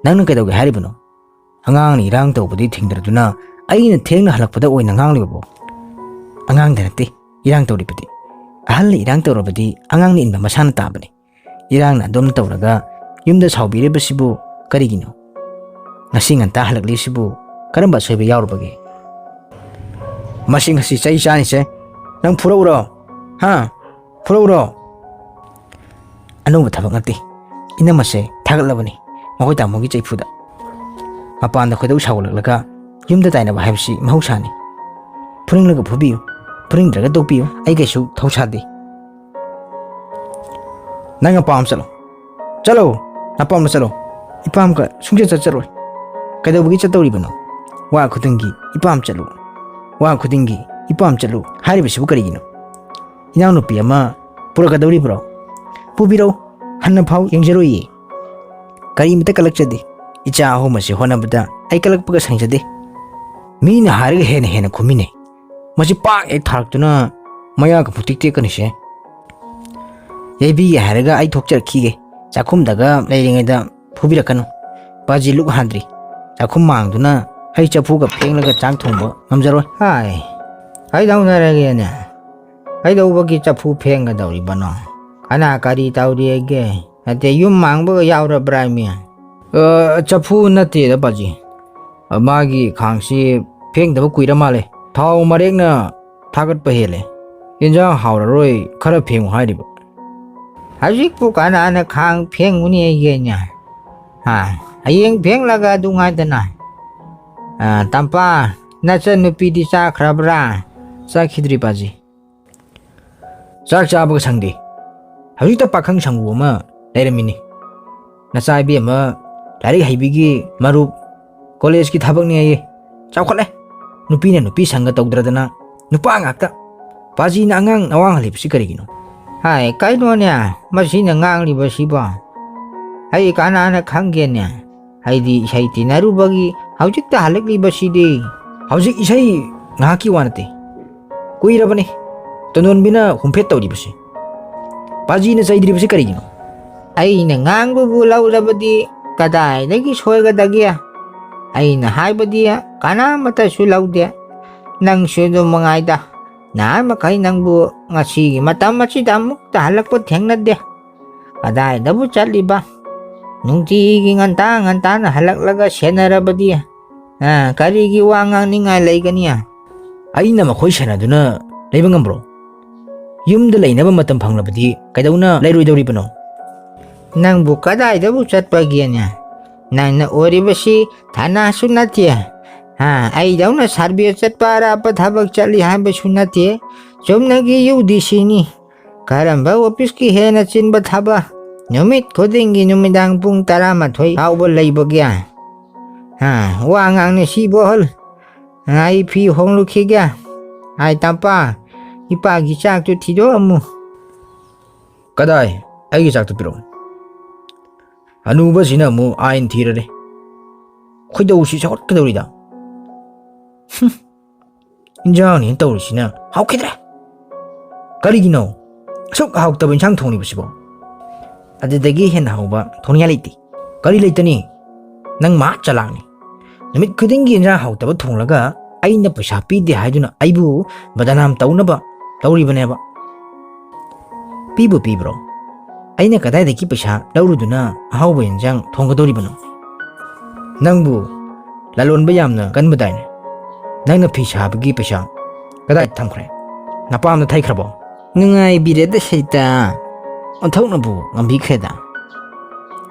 नंगना कैदौगे हारिबनो अंगांगनी इरांग तौबदी थिंगदरदुना अइना थेंगना हलक्पदा ओइना ngangliबाबो अंगांग दरते इरांग तौरिबदी अहल इरांग तौरबदी अंगांगनी इनबा मसाना ताबने इरांगना Domna तौरगा युमदा साउबिरेबसिबु करिगिनो ngasi nganta halaklisibu karamba soiba yaurubage masing hasi chai chani se nang phurauro ha phurauro anuba thabak ngati inamase thagalabani mahoy tamogi chaifuda mapanda khoidau sawlaklaga ꯌꯨꯝꯗ ꯇꯥꯏꯅꯕ ꯍꯥꯏꯕꯁꯤ ꯃꯍꯧꯁꯥꯅꯤ ꯐꯨꯅꯤꯡꯂꯒ ꯐꯨꯕꯤꯌꯨ ꯐꯨꯅꯤꯡꯗ꯭ꯔꯒ ꯇꯣꯛꯄꯤꯌꯨ ꯑꯩ ꯀꯩꯁꯨ ꯊꯧꯁꯥꯗꯦ ꯅꯪ ꯑꯄꯥꯝ ꯆꯠꯂꯣ ꯑꯄꯥꯝꯕ ꯆꯠꯂꯣ ꯏꯄꯥꯝꯒ ꯁꯨꯡꯆꯠ ꯆꯠꯂꯣꯏ ꯀꯩꯗꯧꯕꯒꯤ ꯆꯠꯇꯧꯔꯤꯕꯅꯣ ꯋꯥ ꯈꯨꯗꯤꯡꯒꯤ ꯏꯄꯥꯝ ꯆꯠꯂꯨ ꯋꯥ ꯈꯨꯗꯤꯡꯒꯤ ꯏꯄꯥꯝ ꯆꯠꯂꯨ ꯍꯥꯏꯔꯤꯕꯁꯤꯕꯨ ꯀꯔꯤꯒꯤꯅꯣ ꯏꯅꯥꯎꯅꯨꯄꯤ ꯑꯃ ꯄꯨꯔꯛꯀꯗꯧꯔꯤꯕ꯭ꯔꯣ ꯄꯨꯕꯤꯔꯧ ꯍꯟꯅ ꯐꯥꯎ ꯌꯦꯡꯖꯔꯣꯏꯌꯦ ꯀꯔꯤꯃꯇ ꯀꯜꯂꯛꯆꯗꯦ ꯏꯆꯥ ꯑꯍꯨꯝ ꯑꯁꯤ ꯍꯣꯠꯅꯕꯗ ꯑꯩ ꯀꯜꯂꯛꯄꯒ ꯁꯪꯖꯗꯦ ꯃꯤꯅ ꯍꯥꯏꯔꯒ ꯍꯦꯟꯅ ꯈꯨꯝꯃꯤꯟꯅꯩ ꯃꯁꯤ ꯄꯥꯛ ꯍꯦꯛ ꯊꯥꯔꯛꯇꯨꯅ ꯃꯌꯥꯒ ꯄꯨꯛꯇꯦꯛ ꯇꯦꯛꯀꯅꯤꯁꯦ ꯌꯩꯕꯤꯒꯦ ꯍꯥꯏꯔꯒ ꯑꯩ ꯊꯣꯛꯆꯔꯛꯈꯤꯒꯦ ꯆꯥꯛꯈꯨꯝꯗꯒ ꯂꯩꯔꯤꯉꯩꯗ ꯐꯨꯕꯤꯔꯛꯀꯅꯨ ꯄꯥꯖꯤ ꯂꯨꯛ ꯍꯥꯟꯗ꯭ꯔꯤ ꯆꯥꯛꯈꯨꯝ ꯃꯥꯡꯗꯨꯅ ꯑꯩ ꯆꯐꯨꯒ ꯐꯦꯡꯂꯒ ꯆꯥꯛ ꯊꯣꯡꯕ ꯉꯝꯖꯔꯣꯏ ꯍꯥꯏ ꯀꯩꯗꯧꯅꯔꯒꯦꯅꯦ ꯀꯩꯗꯧꯕꯒꯤ ꯆꯐꯨ ꯐꯦꯡꯒꯗꯧꯔꯤꯕꯅꯣ ꯀꯅꯥ ꯀꯔꯤ ꯇꯧꯔꯤꯒꯦ ꯅꯠꯇꯦ ꯌꯨꯝ ꯃꯥꯡꯕꯒ ꯌꯥꯎꯔꯕ꯭ꯔꯥ ꯃꯤ ꯆꯐꯨ ꯅꯠꯇꯦꯗ ꯄꯥꯖꯤ ꯃꯥꯒꯤ ꯈꯥꯡꯁꯤ ꯐꯦꯡꯗꯕ ꯀꯨꯏꯔ ꯃꯥꯜꯂꯦ ꯊꯥꯎ ꯃꯔꯦꯛꯅ ꯊꯥꯒꯠꯄ ꯍꯦꯜꯂꯦ ꯌꯦꯟꯖꯥꯡ ꯍꯥꯎꯔꯔꯣꯏ ꯈꯔ ꯐꯦꯡꯉꯨ ꯍꯥꯏꯔꯤꯕ ꯍꯧꯖꯤꯛꯄꯨ ꯀꯅꯥꯅ ꯈꯥꯡ ꯐꯦꯡꯉꯨꯅꯤ ꯑꯩꯒꯦꯅꯦ ꯍꯌꯦꯡ ꯐꯦꯡꯂꯒ ꯑꯗꯨ ꯉꯥꯏꯗꯅ ꯇꯝꯄꯥ ꯅꯆꯟ ꯅꯨꯄꯤꯗꯤ ꯆꯥꯈ꯭ꯔꯕ꯭ꯔꯥ ꯆꯥꯈꯤꯗ꯭ꯔꯤ ꯄꯥꯖꯤ ꯆꯥꯛ ꯆꯥꯕꯒ ꯁꯪꯗꯦ ꯍꯧꯖꯤꯛꯇ ꯄꯥꯈꯪ ꯁꯪꯒꯨ ꯑꯃ ꯂꯩꯔꯝꯃꯤꯅꯤ ꯅꯆꯥ ꯑꯃ ꯂꯥꯏꯔꯤꯛ ꯍꯩꯕꯤꯒꯤ ꯃꯔꯨꯞ ꯀꯣꯂꯦꯖꯀꯤ ꯊꯕꯛꯅꯤ ꯑꯩ ꯆꯥꯎꯈꯠꯂꯦ ꯅꯨꯄꯤꯅ ꯅꯨꯄꯤ ꯁꯪꯒ ꯇꯧꯗ꯭ꯔꯗꯅ ꯅꯨꯄꯥ ꯉꯥꯛꯇ ꯄꯥꯖꯤꯅ ꯑꯉꯥꯡ ꯑꯋꯥꯡꯍꯜꯂꯤꯕꯁꯤ ꯀꯔꯤꯒꯤꯅꯣ ꯍꯥꯏ ꯀꯩꯅꯣꯅꯦ ꯃꯁꯤꯅ ꯉꯥꯡꯂꯤꯕꯁꯤꯕꯣ ꯑꯩ ꯀꯅꯥꯅ ꯈꯪꯒꯦꯅꯦ ꯑꯩꯗꯤ ꯏꯁꯩ ꯇꯤꯟꯅꯔꯨꯕꯒꯤ ꯍꯧꯖꯤꯛꯇ ꯍꯜꯂꯛꯂꯤꯕꯁꯤꯗꯤ ꯍꯧꯖꯤꯛ ꯏꯁꯩ ꯉꯥꯏꯍꯥꯛꯀꯤ ꯋꯥ ꯅꯠꯇꯦ ꯀꯨꯏꯔꯕꯅꯤ ꯇꯣꯟꯗꯣꯟꯕꯤꯅ ꯍꯨꯝꯐꯦꯠ ꯇꯧꯔꯤꯕꯁꯤ ꯄꯥꯖꯤꯅ ꯆꯩꯗ꯭ꯔꯤꯕꯁꯤ ꯀꯔꯤꯒꯤꯅꯣ ꯑꯩꯅ ꯉꯥꯡꯕꯕꯨ ꯂꯧꯔꯕꯗꯤ ꯀꯗꯥꯏꯗꯒꯤ ꯁꯣꯏꯒꯗꯒꯦ ꯑꯩꯅ ꯍꯥꯏꯕꯗꯤ ꯀꯅꯥꯃꯠꯇꯁꯨ ꯂꯧꯗꯦ ꯅꯪꯁꯨ ꯑꯗꯨꯝ ꯃꯉꯥꯏꯗ ꯅꯍꯥꯟ ꯃꯈꯩ ꯅꯪꯕꯨ ꯉꯁꯤꯒꯤ ꯃꯇꯝ ꯑꯁꯤꯗ ꯑꯃꯨꯛꯇ ꯍꯜꯂꯛꯄ ꯊꯦꯡꯅꯗꯦ ꯀꯗꯥꯏꯗꯕꯨ ꯆꯠꯂꯤꯕ ꯅꯨꯡꯇꯤꯒꯤ ꯉꯟꯇꯥꯅ ꯍꯜꯂꯛꯂꯒ ꯁꯦꯟꯅꯔꯕꯗꯤ ꯀꯔꯤꯒꯤ ꯋꯥ ꯉꯥꯡꯅꯤꯡꯉꯥꯏ ꯂꯩꯒꯅꯤ ꯑꯩꯅ ꯃꯈꯣꯏ ꯁꯦꯟꯅꯗꯨꯅ ꯂꯩꯕ ꯉꯝꯕ꯭ꯔꯣ ꯌꯨꯝꯗ ꯂꯩꯅꯕ ꯃꯇꯝ ꯐꯪꯂꯕꯗꯤ ꯀꯩꯗꯧꯅ ꯂꯩꯔꯣꯏꯗꯧꯔꯤꯕꯅꯣ ꯅꯪꯕꯨ ꯀꯗꯥꯏꯗꯕꯨ ꯆꯠꯄꯒꯦꯅꯦ ꯅꯪꯅ ꯑꯣꯏꯔꯤꯕꯁꯤ ꯊꯥꯅꯥꯁꯨ ꯅꯠꯇꯦ ꯑꯩꯗꯧꯅ ꯁꯥꯔꯚꯦ ꯆꯠꯄ ꯑꯔꯥꯞꯄ ꯊꯕꯛ ꯆꯠꯂꯤ ꯍꯥꯏꯕꯁꯨ ꯅꯠꯇꯦ ꯆꯨꯝꯅꯒꯤ UDCꯅꯤ ꯀꯔꯝꯕ ꯑꯣꯐꯤꯁꯀꯤ ꯍꯦꯟꯅ ꯆꯤꯟꯕ ꯊꯕꯛ ꯅꯨꯃꯤꯠ ꯈꯨꯗꯤꯡꯒꯤ ꯅꯨꯃꯤꯗꯥꯡ ꯄꯨꯡ 12 ꯐꯥꯎꯕ ꯂꯩꯕꯒꯦ ꯋꯥ ꯉꯥꯡꯅꯤ ꯁꯤꯕꯣꯍꯜ ꯑꯩ ꯐꯤ ꯍꯣꯡꯂꯨꯈꯤꯒꯦ ꯍꯥꯏ ꯇꯝꯄꯥ ꯏꯄꯥꯒꯤ ꯆꯥꯛꯇꯨ ꯊꯤꯗꯣꯛꯑꯝꯃꯨ ꯀꯗꯥꯏ ꯑꯩꯒꯤ ꯆꯥꯛꯇꯨ ꯄꯤꯔꯛꯎ ꯑꯅꯨꯕꯁꯤꯅ ꯑꯃꯨꯛ ꯑꯥꯏꯟ ꯊꯤꯔꯔꯦ ꯈꯣꯏꯗꯧꯁꯤ ꯁꯧꯒꯠꯀꯗꯧꯔꯤꯗ ꯏꯟꯖꯥꯡꯅꯦꯅ ꯇꯧꯔꯤꯁꯤꯅ ꯍꯥꯎꯈꯤꯗ꯭ꯔꯦ ꯀꯔꯤꯒꯤꯅꯣ ꯑꯁꯨꯛ ꯍꯥꯎꯇꯕ ꯏꯟꯁꯥꯡ ꯊꯣꯡꯂꯤꯕꯁꯤꯕꯣ ꯑꯗꯨꯗꯒꯤ ꯍꯦꯟꯅ ꯍꯥꯎꯕ ꯊꯣꯡꯅꯤꯡꯉꯥꯏ ꯂꯩꯇꯦ ꯀꯔꯤ ꯂꯩꯇꯅꯤ ꯅꯪ ꯃꯥ ꯆꯂꯥꯡꯅꯤ ꯅꯨꯃꯤꯠ ꯈꯨꯗꯤꯡꯒꯤ ꯏꯟꯖꯥꯡ ꯍꯥꯎꯇꯕ ꯊꯣꯡꯂꯒ ꯑꯩꯅ ꯄꯩꯁా ꯄꯤꯗꯦ ꯍꯥꯏꯗꯨꯅ ꯑꯩꯕꯨ ꯕꯗꯅꯥꯝ ꯇꯧꯅꯕ ꯇꯧꯔꯤꯕꯅꯦꯕ ꯄꯤꯕ꯭ꯔꯣ ꯑꯩꯅ ꯀꯗꯥꯏꯗꯒꯤ ꯄꯩꯁꯥ ꯂꯧꯔꯨꯗꯨꯅ ꯑꯍꯥꯎꯕ ꯏꯟꯖꯥꯡ ꯊꯣꯡꯒꯗꯧꯔꯤꯕꯅꯣ ꯅꯪꯕꯨ ꯂꯂꯣꯟꯕ ꯌꯥꯝꯅ ꯀꯟꯕꯗꯥꯏꯅꯦ ꯅꯪꯅ ꯐꯤ ꯁꯥꯕꯒꯤ ꯄꯩꯁꯥ ꯀꯗꯥꯏꯗ ꯊꯝꯈ꯭ꯔꯦ ꯅꯄꯥꯝꯗ ꯊꯩꯈ꯭ꯔꯕꯣ ꯅꯨꯡꯉꯥꯏꯕꯤꯔꯦꯗ ꯁꯩꯇ ꯑꯣꯟꯊꯣꯛꯅꯕꯨ ꯉꯝꯕꯤꯈ꯭ꯔꯦꯗ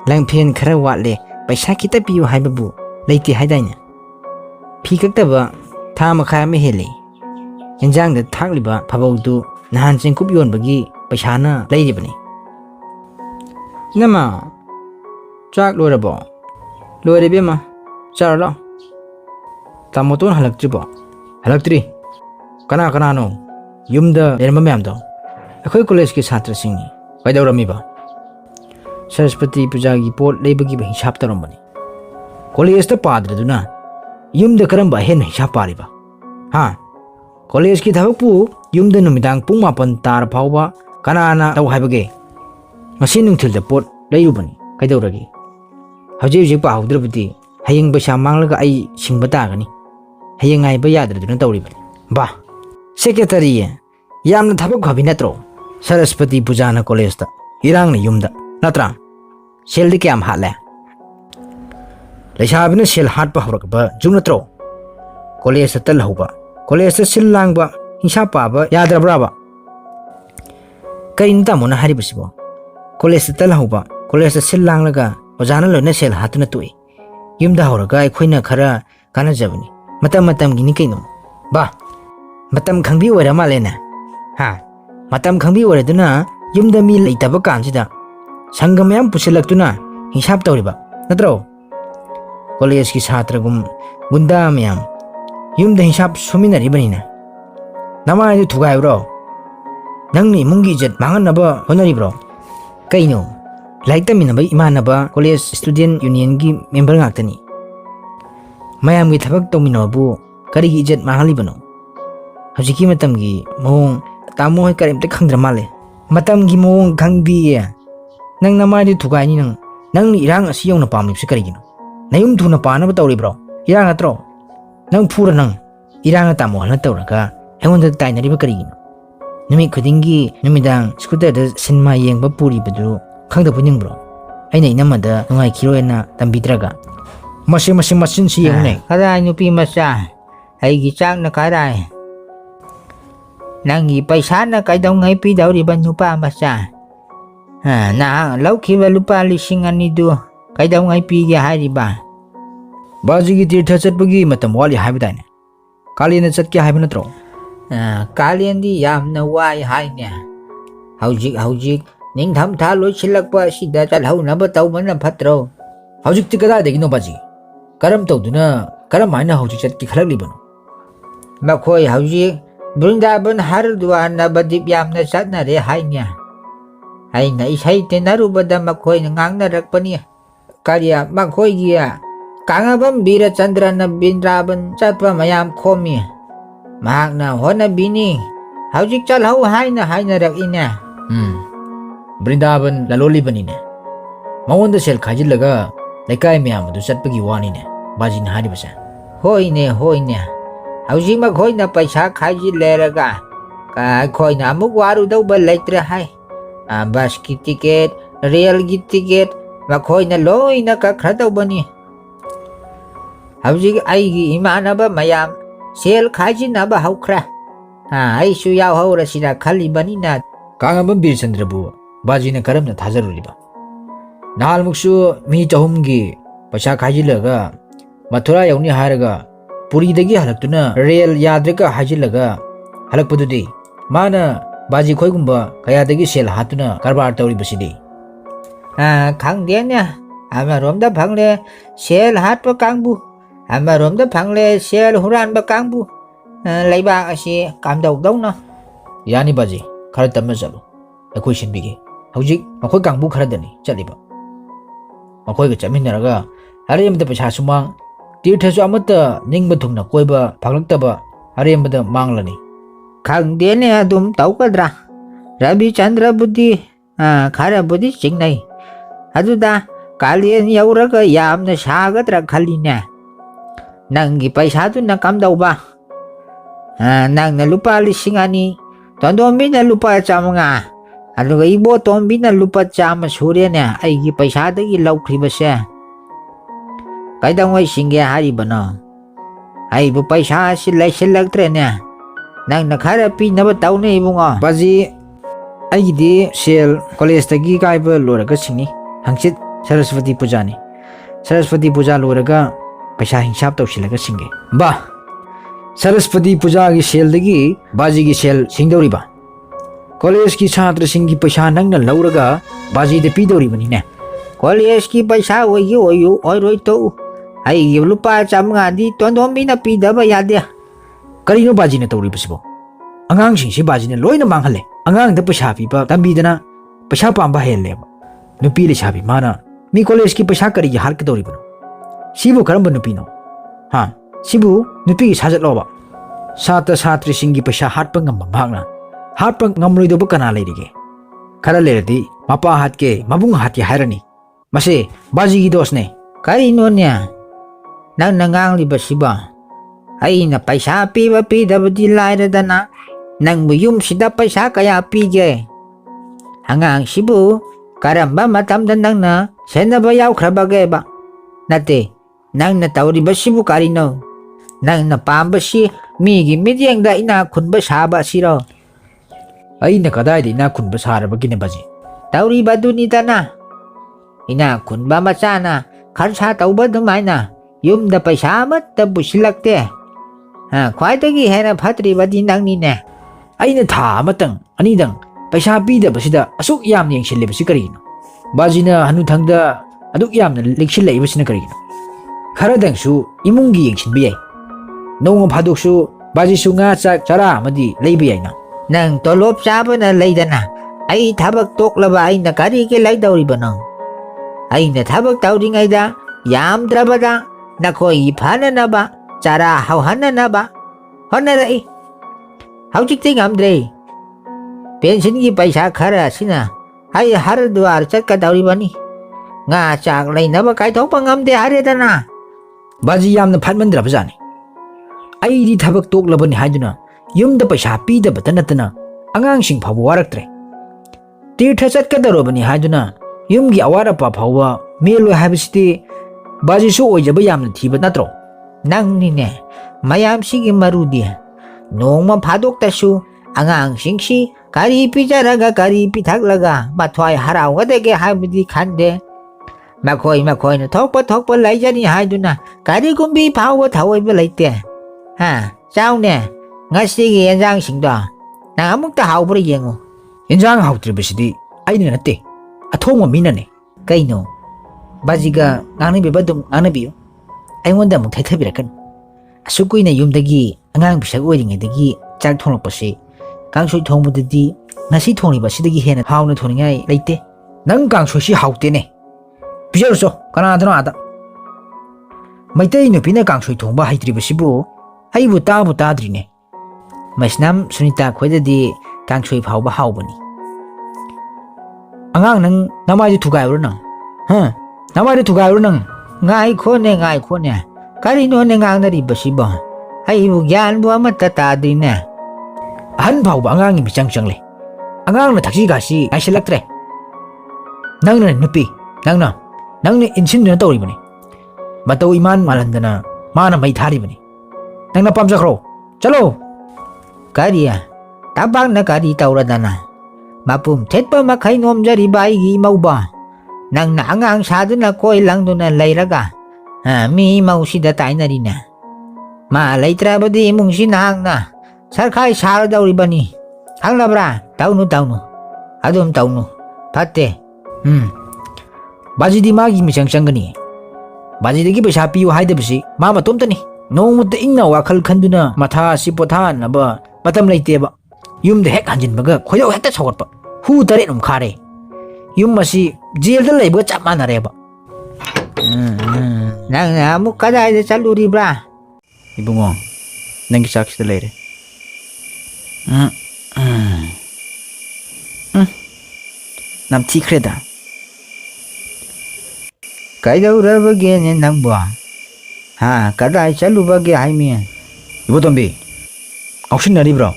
ꯂꯪꯐꯦꯟ ꯈꯔ ꯋꯥꯠꯂꯦ ꯄꯩꯁꯥ ꯈꯤꯇ ꯄꯤꯌꯨ ꯍꯥꯏꯕꯕꯨ ꯂꯩꯇꯦ ꯍꯥꯏꯗꯥꯏꯅꯦ ꯐꯤ ꯀꯛꯇꯕ ꯊꯥ ꯃꯈꯥꯏ ꯑꯃ ꯍꯦꯜꯂꯦ ꯏꯟꯖꯥꯡꯗ ꯊꯥꯛꯂꯤꯕ ꯐꯕꯧꯗꯨ ꯅꯍꯥꯟ ꯆꯦꯡꯀꯨꯞ ꯌꯣꯟꯕꯒꯤ ꯄꯩꯁꯥꯅ ꯂꯩꯔꯤꯕꯅꯤ ꯏꯅꯝꯃ ꯆꯥꯛ ꯂꯣꯏꯔꯕꯣ ꯂꯣꯏꯔꯦ ꯏꯕꯦꯝꯃ ꯆꯥꯔꯣ ꯂꯥꯛꯑꯣ ꯇꯥꯃꯣꯇꯣꯟ ꯍꯜꯂꯛꯇ꯭ꯔꯤꯕꯣ ꯍꯜꯂꯛꯇ꯭ꯔꯤ ꯀꯅꯥꯅꯣ ꯌꯨꯝꯗ ꯂꯩꯔꯝꯕ ꯃꯌꯥꯝꯗꯣ ꯑꯩꯈꯣꯏ ꯀꯣꯂꯦꯖꯀꯤ ꯁꯥꯇ꯭ꯔꯁꯤꯡꯅꯤ ꯀꯩꯗꯧꯔꯝꯃꯤꯕ ꯁꯔꯁꯄꯇꯤ ꯄꯨꯖꯥꯒꯤ ꯄꯣꯠ ꯂꯩꯕꯒꯤ ꯍꯤꯁꯥꯞ ꯇꯧꯔꯝꯕꯅꯤ ꯀꯣꯂꯦꯖꯇ ꯄꯥꯗ꯭ꯔꯗꯨꯅ ꯌꯨꯝꯗ ꯀꯔꯝꯕ ꯑꯍꯦꯟꯕ ꯍꯤꯁꯥꯞ ꯄꯥꯔꯤꯕ ꯀꯣꯂꯦꯖꯀꯤ ꯊꯕꯛꯄꯨ ꯌꯨꯝꯗ ꯅꯨꯃꯤꯗꯥꯡ ꯄꯨꯡ 9 ꯇꯥꯔ ꯐꯥꯎꯕ ꯀꯅꯥꯅ ꯇꯧ ꯍꯥꯏꯕꯒꯦ ꯉꯁꯤ ꯅꯨꯡꯊꯤꯜꯗ ꯄꯣꯠ ꯂꯩꯔꯨꯕꯅꯤ ꯀꯩꯗꯧꯔꯒꯦ ꯍꯧꯖꯤꯛ ꯄꯥꯍꯧꯗ꯭ꯔꯕꯗꯤ ꯍꯌꯦꯡ ꯄꯩꯁꯥ ꯃꯥꯡꯂꯒ ꯑꯩ ꯁꯤꯡꯕ ꯇꯥꯒꯅꯤ ꯍꯌꯦꯡ ꯉꯥꯏꯕ ꯌꯥꯗ꯭ꯔꯗꯨꯅ ꯇꯧꯔꯤꯕꯅꯤ ꯁꯦꯀ꯭ꯔꯦꯇꯔꯤ ꯌꯥꯝꯅ ꯊꯕꯛ ꯐꯕꯤ ꯅꯠꯇ꯭ꯔꯣ ꯁꯔꯁꯄꯇꯤ ꯄꯨꯖꯥꯅ ꯀꯣꯂꯦꯖꯇ ꯏꯔꯥꯡꯅ ꯌꯨꯝꯗ ꯅꯠꯇ꯭ꯔꯥ ꯁꯦꯜꯗꯤ ꯀꯌꯥꯝ ꯍꯥꯠꯂꯦ ꯂꯩꯁꯥꯕꯤꯅ ꯁꯦꯜ ꯍꯥꯠꯄ ꯍꯧꯔꯛꯄ ꯖꯨꯛ ꯅꯠꯇ꯭ꯔꯣ ꯀꯣꯂꯦꯖꯇ ꯇꯜꯍꯧꯕ ꯀꯣꯂꯦꯖꯇ ꯁꯤꯜ ꯂꯥꯡꯕ ꯍꯤꯡꯁꯥꯞ ꯄꯥꯕ ꯌꯥꯗ꯭ꯔꯕ꯭ꯔꯥꯕ ꯀꯔꯤꯅꯣ ꯇꯥꯃꯣꯅ ꯍꯥꯏꯔꯤꯕꯁꯤꯕꯣ ꯀꯣꯂꯦꯖꯇ ꯇꯜꯍꯧꯕ ꯀꯣꯂꯦꯖꯇ ꯁꯤꯜ ꯂꯥꯡꯂꯒ ꯑꯣꯖꯥꯅ ꯂꯣꯏꯅ ꯁꯦꯜ ꯍꯥꯠꯇꯨꯅ ꯇꯣꯛꯏ ꯌꯨꯝꯗ ꯍꯧꯔꯒ ꯑꯩꯈꯣꯏꯅ ꯈꯔ ꯀꯥꯟꯅꯖꯕꯅꯤ ꯃꯇꯝꯒꯤꯅꯤ ꯀꯩꯅꯣ ꯕꯥ ꯃꯇꯝ ꯈꯪꯕꯤ ꯑꯣꯏꯔ ꯃꯥꯜꯂꯦꯅꯦ ꯃꯇꯝ ꯈꯪꯕꯤ ꯑꯣꯏꯔꯗꯨꯅ ꯌꯨꯝꯗ ꯃꯤ ꯂꯩꯇꯕ ꯀꯥꯟꯁꯤꯗ ꯁꯪꯒ ꯃꯌꯥꯝ ꯄꯨꯁꯤꯜꯂꯛꯇꯨꯅ ꯍꯤꯡꯁꯥꯞ ꯇꯧꯔꯤꯕ ꯅꯠꯇ꯭ꯔꯣ ꯀꯣꯂꯦꯖꯀꯤ ꯁꯥꯇ꯭ꯔꯒꯨꯝ ꯒꯨꯟꯗꯥ ꯃꯌꯥꯝ ꯌꯨꯝꯗ ꯍꯤꯡꯁꯥꯞ ꯁꯨꯃꯤꯟꯅꯔꯤꯕꯅꯤꯅ ꯅꯃꯥꯏꯗꯨ ꯊꯨꯒꯥꯏꯕ꯭ꯔꯣ ꯅꯪꯅ 이mun기 이제 망하나봐 호너리브로 그이노 라이크 때문에 이만나봐 콜레지 스튜던트 유니언기 멤버 ngaktani mayamgi thabak tominabu karigi ijat manghalibono hajiki matamgi mong tamo hoi karimte khangdra male matamgi mong khangbi nang namadi thugaini nang irang asi yongna pamlipse karigino nayum thuna panaba tawribro irang atro nang phura nang irang tamo halna tawraga hengonda tainariba karigino numi khudingi numidang scooter da cinema yengba puri bedu khangda puningbro aina inamada ngai khiroena tambidraga masin si yengne Karai nupi masa aigi chang na karai nangi paisa na kaidau ngai pi dau ri ban nupa masa na lau khiba lupa lising ani du kaidau ngai pi ge hari ba bajigi tirtha chatbagi matam wali haibadaine kalina chatke haibana tro kalian di yam na wai hai nya haujik ning tham tha loi silakpa sida chal hau na ba tau man phatro haujik tikada degino baji karam tawduna karam aina haujik chatki khalaklibono makhoi haujik Brindaban Haridwar na badip yam na sat na re hai nya ai na isai te narubada makhoi ngang na rakpani karya makhoi gia kangabam bira chandra na bindraban chatpa mayam khomi mahak na hona bini haujik chal hau hai na rak ina Brindaban laloli banine maonda sel khajilaga lekai miyam adu chatpagi wanine baji na hari basa hoi ne haujik makhoi na paisa khaji leraga ka khoi na amuk waru dau ba leitre hai bus ki ticket rail ki ticket makhoi na loi na ka khra dau bani haujik ai gi imanaba mayam sel khaji na ba haukra ai su yaw haura sira khali bani na kangabam bir chandrabu baji na karam na thajaruriba nahal muksu mi chahumgi paisa khajilaga mathura yauni haraga puri dagi halaktuna rail yadraga hajilaga halakpadudi mana baji khoigumba kaya dagi sel hatuna karbar tawribasidi khangde nya amaromda phangle sel hatpa kangbu amaromda phangle sel huranba kangbu leiba asi kamdau dongna yani baji khara tamma chalu akhoi sinbigi hojik makhoi kangbu khara dani chaliba makhoi ga chaminaraga haremda paisa sumang tirthasu amata ningba thungna koiba phanglaktaba haremda manglani khangde ne adum taukadra rabi chandra buddhi khara buddhi chingnai aduda kalien yauraga yamna sagadra khalina nangi paisa tu na kamdau ba nang na lupa lising ani tondombi na lupa chamanga aduga ibo tombi na lupa chama surya aigi paisa dagi laukriba se kaidangwai singge hari bana ai bu paisa si laisilaktre ne nang na khara pi na ba taune ibunga baji aigidi sel college tagi kaiba loraga singni hangchit saraswati puja loraga paisa hingsap tawsilaga singge ba saraswati puja gi sel dagi baji gi sel singdoriba college ki chhatra singi paisa nangna lauraga baji de pidori bani ne college ki paisa oyu oiroi to ai gi lupa chamanga di tondombi na pi daba yadya karino baji na tawri basibo angang singsi baji na loina manghale angang da paisa piba tambidana paisa pamba helleba nupi le chabi mana mi college ki paisa kari har ka dori bano sibu karamba nupi no sibu nupi gi sajat loba sata satri singi paisa hatpa ngam bangna hatpa ngamroi do kana leirige khara lerdi mapa hatke mabung hati hairani mase baji gi dos ne karino nya nang nangang li basiba ai na paisa pi dabdi laira dana nang buyum sida paisa kaya pige hangang sibu karamba matam dan nang na sena ba yaw khrabage ba nate nang na tawri basibu karino nang na pambasi migi midyang da ina khunba saba siro ai na kadai de ina khunba saraba gine baji tawri baduni dana ina khunba machana kharsa tawba dumaina yumda paisa matta busilakte ꯈ꯭ꯋꯥꯏꯗꯒꯤ ꯍꯦꯟꯅ ꯐꯠꯇ꯭ꯔꯤꯕꯗꯤ ꯅꯪꯅꯤꯅꯦ ꯑꯩꯅ ꯊꯥ ꯑꯃꯇꯪ ꯑꯅꯤꯗꯪ ꯄꯩꯁꯥ ꯄꯤꯗꯕꯁꯤꯗ ꯑꯁꯨꯛ ꯌꯥꯝꯅ ꯌꯦꯡꯁꯤꯜꯂꯤꯕꯁꯤ ꯀꯔꯤꯒꯤꯅꯣ ꯕꯥꯖꯤꯅ ꯍꯅꯨꯊꯪꯗ ꯑꯗꯨꯛ ꯌꯥꯝꯅ ꯂꯤꯛꯁꯤꯜꯂꯛꯏꯕꯁꯤꯅ ꯀꯔꯤꯒꯤꯅꯣ ꯈꯔꯗꯪꯁꯨ ꯏꯃꯨꯡꯒꯤ ꯌꯦꯡꯁꯤꯟꯕ ꯌꯥꯏ ꯅꯣꯡꯃ ꯐꯥꯗꯣꯛꯁꯨ ꯕꯥꯖꯤꯁꯨ ꯉꯥ ꯆꯥꯛ ꯆꯔꯥ ꯑꯃꯗꯤ ꯂꯩꯕ ꯌꯥꯏꯅ ꯅꯪ ꯇꯣꯂꯣꯞ ꯆꯥꯕꯅ ꯂꯩꯗꯅ ꯑꯩ ꯊꯕꯛ ꯇꯣꯛꯂꯕ ꯑꯩꯅ ꯀꯔꯤꯒꯤ ꯂꯩꯗꯧꯔꯤꯕꯅꯣ ꯑꯩꯅ ꯊꯕꯛ ꯇꯧꯔꯤꯉꯩꯗ ꯌꯥꯝꯗ꯭ꯔꯕꯗ ꯅꯈꯣꯏꯒꯤ ꯐꯅꯅꯕ ꯆꯥꯔꯥ ꯍꯧꯍꯟꯅꯅꯕ ꯍꯣꯠꯅꯔꯛꯏ ꯍꯧꯖꯤꯛꯇꯤ ꯉꯝꯗ꯭ꯔꯦ ꯄꯦꯟꯁꯤꯟꯒꯤ ꯄꯩꯁꯥ ꯈꯔ ꯑꯁꯤꯅ ꯑꯩ ꯍꯔꯗꯨꯋꯥꯔ ꯆꯠꯀꯗꯧꯔꯤꯕꯅꯤ ꯉꯥ ꯆꯥꯛ ꯂꯩꯅꯕ ꯀꯥꯏꯊꯣꯛꯄ ꯉꯝꯗꯦ ꯍꯥꯏꯔꯦꯗꯅ ꯕꯥꯖꯤ ꯌꯥꯝꯅ ꯐꯠꯃꯟꯗ꯭ꯔꯕꯖꯥꯠꯅꯤ ꯑꯩꯗꯤ ꯊꯕꯛ ꯇꯣꯛꯂꯕꯅꯤ ꯍꯥꯏꯗꯨꯅ ꯌꯨꯝꯗ ꯄꯩꯁꯥ ꯄꯤꯗꯕꯇ ꯅꯠꯇꯅ ꯑꯉꯥꯡꯁꯤꯡ ꯐꯥꯎꯕ ꯋꯥꯔꯛꯇ꯭ꯔꯦ ꯇꯤꯔꯊ ꯆꯠꯀꯗꯧꯔꯕꯅꯤ ꯍꯥꯏꯗꯨꯅ ꯌꯨꯝꯒꯤ ꯑꯋꯥꯠ ꯑꯄꯥ ꯐꯥꯎꯕ ꯃꯦꯜꯂꯣꯏ ꯍꯥꯏꯕꯁꯤꯗꯤ ꯕꯥꯖꯤꯁꯨ ꯑꯣꯏꯖꯕ ꯌꯥꯝꯅ ꯊꯤꯕ ꯅꯠꯇ꯭ꯔꯣ ꯅꯪꯅꯤꯅꯦ ꯃꯌꯥꯝꯁꯤꯒꯤ ꯃꯔꯨꯗꯤ ꯅꯣꯡꯃ ꯐꯥꯗꯣꯛꯇꯁꯨ ꯑꯉꯥꯡꯁꯤꯡꯁꯤ ꯀꯔꯤ ꯄꯤꯖꯔꯒ ꯀꯔꯤ ꯄꯤꯊꯛꯂꯒ ꯃꯊ꯭ꯋꯥꯏ ꯍꯔꯥꯎꯒꯗꯒꯦ ꯍꯥꯏꯕꯗꯤ ꯈꯟꯗꯦ ꯃꯈꯣꯏꯅ ꯊꯣꯛꯄ ꯂꯩꯖꯅꯤ ꯍꯥꯏꯗꯨꯅ ꯀꯔꯤꯒꯨꯝꯕꯤ ꯐꯥꯎꯕ ꯊꯑꯣꯏꯕ ꯂꯩꯇꯦ ꯆꯥꯎꯅꯦ ꯉꯁꯤꯒꯤ ꯌꯦꯟꯖꯥꯡꯁꯤꯡꯗꯣ ꯅꯪ ꯑꯃꯨꯛꯇ ꯍꯥꯎꯕ꯭ꯔꯥ ꯌꯦꯡꯉꯨ ꯏꯟꯖꯥꯡ ꯍꯥꯎꯇ꯭ꯔꯤꯕꯁꯤꯗꯤ ꯑꯩꯅ ꯅꯠꯇꯦ ꯑꯊꯣꯡꯕ ꯃꯤꯅꯅꯦ ꯀꯩꯅꯣ ꯕꯥꯖꯤꯒ ꯉꯥꯡꯅꯕꯤꯕ ꯑꯗꯨꯝ ꯉꯥꯡꯅꯕꯤꯌꯨ ꯑꯩꯉꯣꯟꯗ ꯑꯃꯨꯛ ꯊꯩꯊꯕꯤꯔꯛꯀꯅꯨ ꯑꯁꯨꯛ ꯀꯨꯏꯅ ꯌꯨꯝꯗꯒꯤ ꯑꯉꯥꯡ ꯄꯤꯁꯛ ꯑꯣꯏꯔꯤꯉꯩꯗꯒꯤ ꯆꯥꯛ ꯊꯣꯡꯂꯛꯄꯁꯤ ꯀꯥꯡꯁꯣꯏ ꯊꯣꯡꯕꯗꯗꯤ ꯉꯁꯤ ꯊꯣꯡꯂꯤꯕ ꯑꯁꯤꯗꯒꯤ ꯍꯦꯟꯅ ꯍꯥꯎꯅ ꯊꯣꯡꯅꯤꯡꯉꯥꯏ ꯂꯩꯇꯦ ꯅꯪ ꯀꯥꯡꯁꯣꯏꯁꯤ ꯍꯥꯎꯇꯦꯅꯦ ꯄꯤꯖꯔꯨꯆꯣ ꯀꯅꯥꯗꯅꯣ ꯑꯥꯗ ꯃꯩꯇꯩ ꯅꯨꯄꯤꯅ ꯀꯥꯡꯁꯣꯏ ꯊꯣꯡꯕ ꯍꯩꯇ꯭ꯔꯤꯕꯁꯤꯕꯨ ꯑꯩꯕꯨ ꯇꯥꯗ꯭ꯔꯤꯅꯦ ꯃꯩꯁꯅꯥꯝ ꯁꯨꯅꯤꯇꯥ ꯈꯣꯏꯗꯗꯤ ꯀꯥꯡꯁꯣꯏ ꯐꯥꯎꯕ ꯍꯥꯎꯕꯅꯤ ꯑꯉꯥꯡ ꯅꯪ ꯅꯃꯥꯏꯗꯨ ꯊꯨꯒꯥꯏꯔꯨ ꯅꯪ ꯅꯃꯥꯏꯗꯨ ꯊꯨꯒꯥꯏꯔꯨ ꯅꯪ ꯉꯥꯏꯈꯣꯅꯦ ꯀꯔꯤꯅꯣꯅꯦ ꯉꯥꯡꯅꯔꯤꯕꯁꯤꯕꯣ ꯑꯩꯕꯨ ꯒ꯭ꯌꯥꯟꯕꯨ ꯑꯃꯠꯇ ꯇꯥꯗ꯭ꯔꯤꯅꯦ ꯑꯍꯟ ꯐꯥꯎꯕ ꯑꯉꯥꯡꯒꯤ ꯃꯤꯆꯪ ꯆꯪꯂꯦ ꯑꯉꯥꯡꯅ ꯊꯛꯁꯤ ꯈꯥꯁꯤ ꯉꯥꯏꯁꯤꯜꯂꯛꯇ꯭ꯔꯦ ꯅꯪꯅ ꯅꯨꯄꯤ ꯅꯪꯅ ꯏꯟꯁꯤꯟꯗꯨꯅ ꯇꯧꯔꯤꯕꯅꯤ ꯃꯇꯧ ꯏꯃꯥꯟ ꯃꯥꯜꯍꯟꯗꯅ ꯃꯥꯅ ꯃꯩ ꯊꯥꯔꯤꯕꯅꯤ ꯅꯪꯅ ꯄꯥꯝꯖꯈ꯭ꯔꯣ ꯆꯠꯂꯣ ꯀꯔꯤ ꯇꯕꯥꯛꯅ ꯀꯔꯤ ꯇꯧꯔꯗꯅ ꯃꯄꯨꯝ ꯊꯦꯠꯄ ꯃꯈꯩ ꯅꯣꯝꯖꯔꯤꯕ ꯑꯩꯒꯤ ꯏꯃꯧꯕ ꯅꯪꯅ ꯑꯉꯥꯡ ꯁꯥꯗꯨꯅ ꯀꯣꯏ ꯂꯪꯗꯨꯅ ꯂꯩꯔꯒ ꯃꯤ ꯏꯃꯧꯁꯤꯗ ꯇꯥꯏꯅꯔꯤꯅꯦ ꯃꯥ ꯂꯩꯇ꯭ꯔꯕꯗꯤ ꯏꯃꯨꯡꯁꯤ ꯅꯍꯥꯛꯅ ꯁꯔꯈꯥꯏ ꯁꯥꯔꯗꯧꯔꯤꯕꯅꯤ ꯈꯪꯂꯕ꯭ꯔꯥ ꯇꯧꯅꯨ ꯑꯗꯨꯝ ꯇꯧꯅꯨ ꯐꯠꯇꯦ ꯕꯥꯖꯤꯗꯤ ꯃꯥꯒꯤ ꯃꯤꯆꯪ ꯆꯪꯒꯅꯤ ꯕꯥꯖꯤꯗꯒꯤ ꯄꯩꯁꯥ ꯄꯤꯌꯨ ꯍꯥꯏꯗꯕꯁꯤ ꯃꯥ ꯃꯇꯣꯝꯇꯅꯤ ꯅꯣꯡꯃꯇ ꯏꯪꯅ ꯋꯥꯈꯜ ꯈꯟꯗꯨꯅ ꯃꯊꯥ ꯑꯁꯤ ꯄꯣꯊꯥꯅꯕ ꯃꯇꯝ ꯂꯩꯇꯦꯕ ꯌꯨꯝꯗ ꯍꯦꯛ ꯍꯟꯖꯤꯟꯕꯒ ꯈꯣꯏꯗꯧ ꯍꯦꯛꯇ ꯁꯧꯒꯠꯄ ꯍꯨ 8 ꯈꯥꯔꯦ ꯌꯨꯝ ꯑꯁꯤ ꯖꯦꯜꯗ ꯂꯩꯕꯒ ꯆꯞ ꯃꯥꯟꯅꯔꯦꯕ ꯅꯪꯅ ꯑꯃꯨꯛ ꯀꯗꯥꯏꯗ ꯆꯠꯂꯨꯔꯤꯕ꯭ꯔꯥ 이봉어 నంగి సాక్షిత లేరే 남티크레다 ꯀꯩꯗꯧꯔꯕꯒꯦꯅꯦ ꯅꯪꯕꯣ ꯀꯗꯥꯏ ꯆꯠꯂꯨꯕꯒꯦ ꯍꯥꯏꯃꯤ 이보덤비 ꯉꯥꯎꯁꯤꯟꯅꯔꯤꯕ꯭ꯔꯣ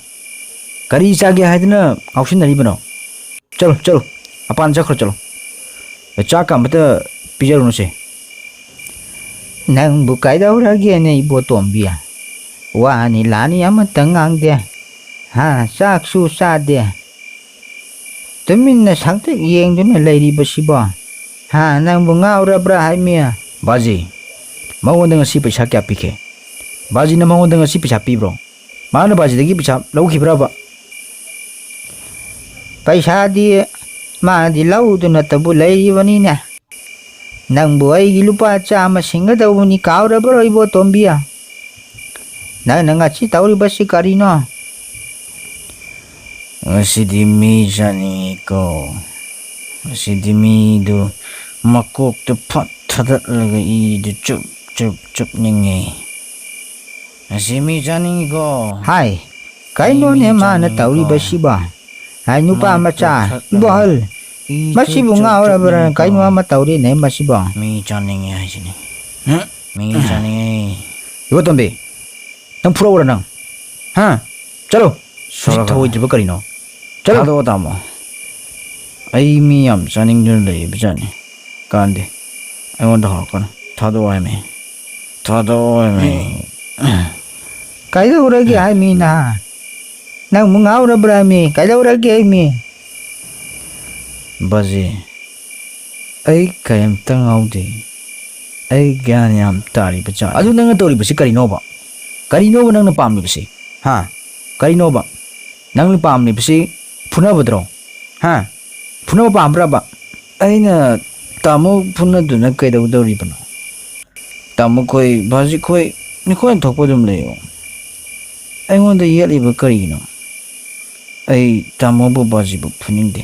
ꯀꯔꯤ ꯆꯥꯒꯦ ꯍꯥꯏꯗꯅ ꯉꯥꯎꯁꯤꯟꯅꯔꯤꯕꯅꯣ ꯆꯠꯂꯣ ꯃꯄꯥꯟ ꯆꯠꯈ꯭ꯔꯣ ꯆꯠꯂꯣ ꯆꯥꯛꯀ ꯑꯃꯇ ꯄꯤꯖꯔꯨꯅꯨꯁꯦ ꯅꯪꯕꯨ ꯀꯩꯗꯧꯔꯒꯦꯅꯦ 이보tom비 와니 라니 아무튼 ꯉꯥꯡꯗꯦ ꯆꯥꯛꯁꯨ ꯆꯥꯗꯦ ꯇꯨꯃꯤꯟꯅ ꯁꯪꯇ꯭ꯔꯤꯛ ꯌꯦꯡꯗꯨꯅ ꯂꯩꯔꯤꯕꯁꯤꯕꯣ ꯅꯪꯕꯨ ꯉꯥꯎꯔꯕ꯭ꯔꯥ ꯍꯥꯏꯃꯤ 바지 मꯉꯣꯟꯗ ngasi पैसा क्या पीखे 바지나 मꯉꯣꯟꯗ ngasi पैसा पीब्रो मानो 바지दगी पैसा लौखिब्राबा पैसादी मादी लौदुनतबु लैरिबनिने नंबु अैगी लुपा Chama सिंगदबुनि काउरब्रो 이보tom비 नंना ngasi तौरिबसि करिनो ngasidi mi janiko ngasidi mi du makok tu phat thadat laga I du chup ningi ngasi mi janiko हाय काइनोने माना तौरिबसिबा हाय नुपा मचा Ibohal मसिबु ngaurabra काइनो ama tauri ne masibo mi janingi haisini mi janingi 이보tom비 nang 풀어오라 nang चलो थोइद्रिबा करिनो चलो थादो तामो अई मी याम जानिंगदुन लैबजानि कांदे अइंगोंदा हरकन थादो आइमे काइदौरगे हाय मी ना नंग मुंगाउरब्रा मी काइदौरगे मी बाजी अई कयमता ngaude अई ग्यान याम तारिबजा अदु नंग तोरिबसि करिनोबा ꯀꯔꯤꯅꯣꯕ ꯅꯪꯅ ꯄꯥꯝꯂꯤꯕꯁꯤ ꯍꯥ ꯀꯔꯤꯅꯣꯕ ꯅꯪꯅ ꯄꯥꯝꯂꯤꯕꯁꯤ ꯐꯨꯅꯕꯗ꯭ꯔꯣ ꯍꯥ ꯐꯨꯅꯕ ꯄꯥꯝꯕ꯭ꯔꯕ ꯑꯩꯅ ꯇꯥꯃꯣ ꯐꯨꯅꯗꯨꯅ ꯀꯩꯗꯧꯗꯧꯔꯤꯕꯅꯣ ꯇꯥꯃꯣ ꯈꯣꯏ ꯕꯥꯖꯤ ꯈꯣꯏ ꯅꯈꯣꯏꯅ ꯊꯣꯛꯄ ꯑꯗꯨꯝ ꯂꯩꯌꯣ ꯑꯩꯉꯣꯟꯗ ꯌꯦꯠꯂꯤꯕ ꯀꯔꯤꯒꯤꯅꯣ ꯑꯩ ꯇꯥꯃꯣꯕꯨ ꯕꯥꯖꯤꯕꯨ ꯐꯨꯅꯤꯡꯗꯦ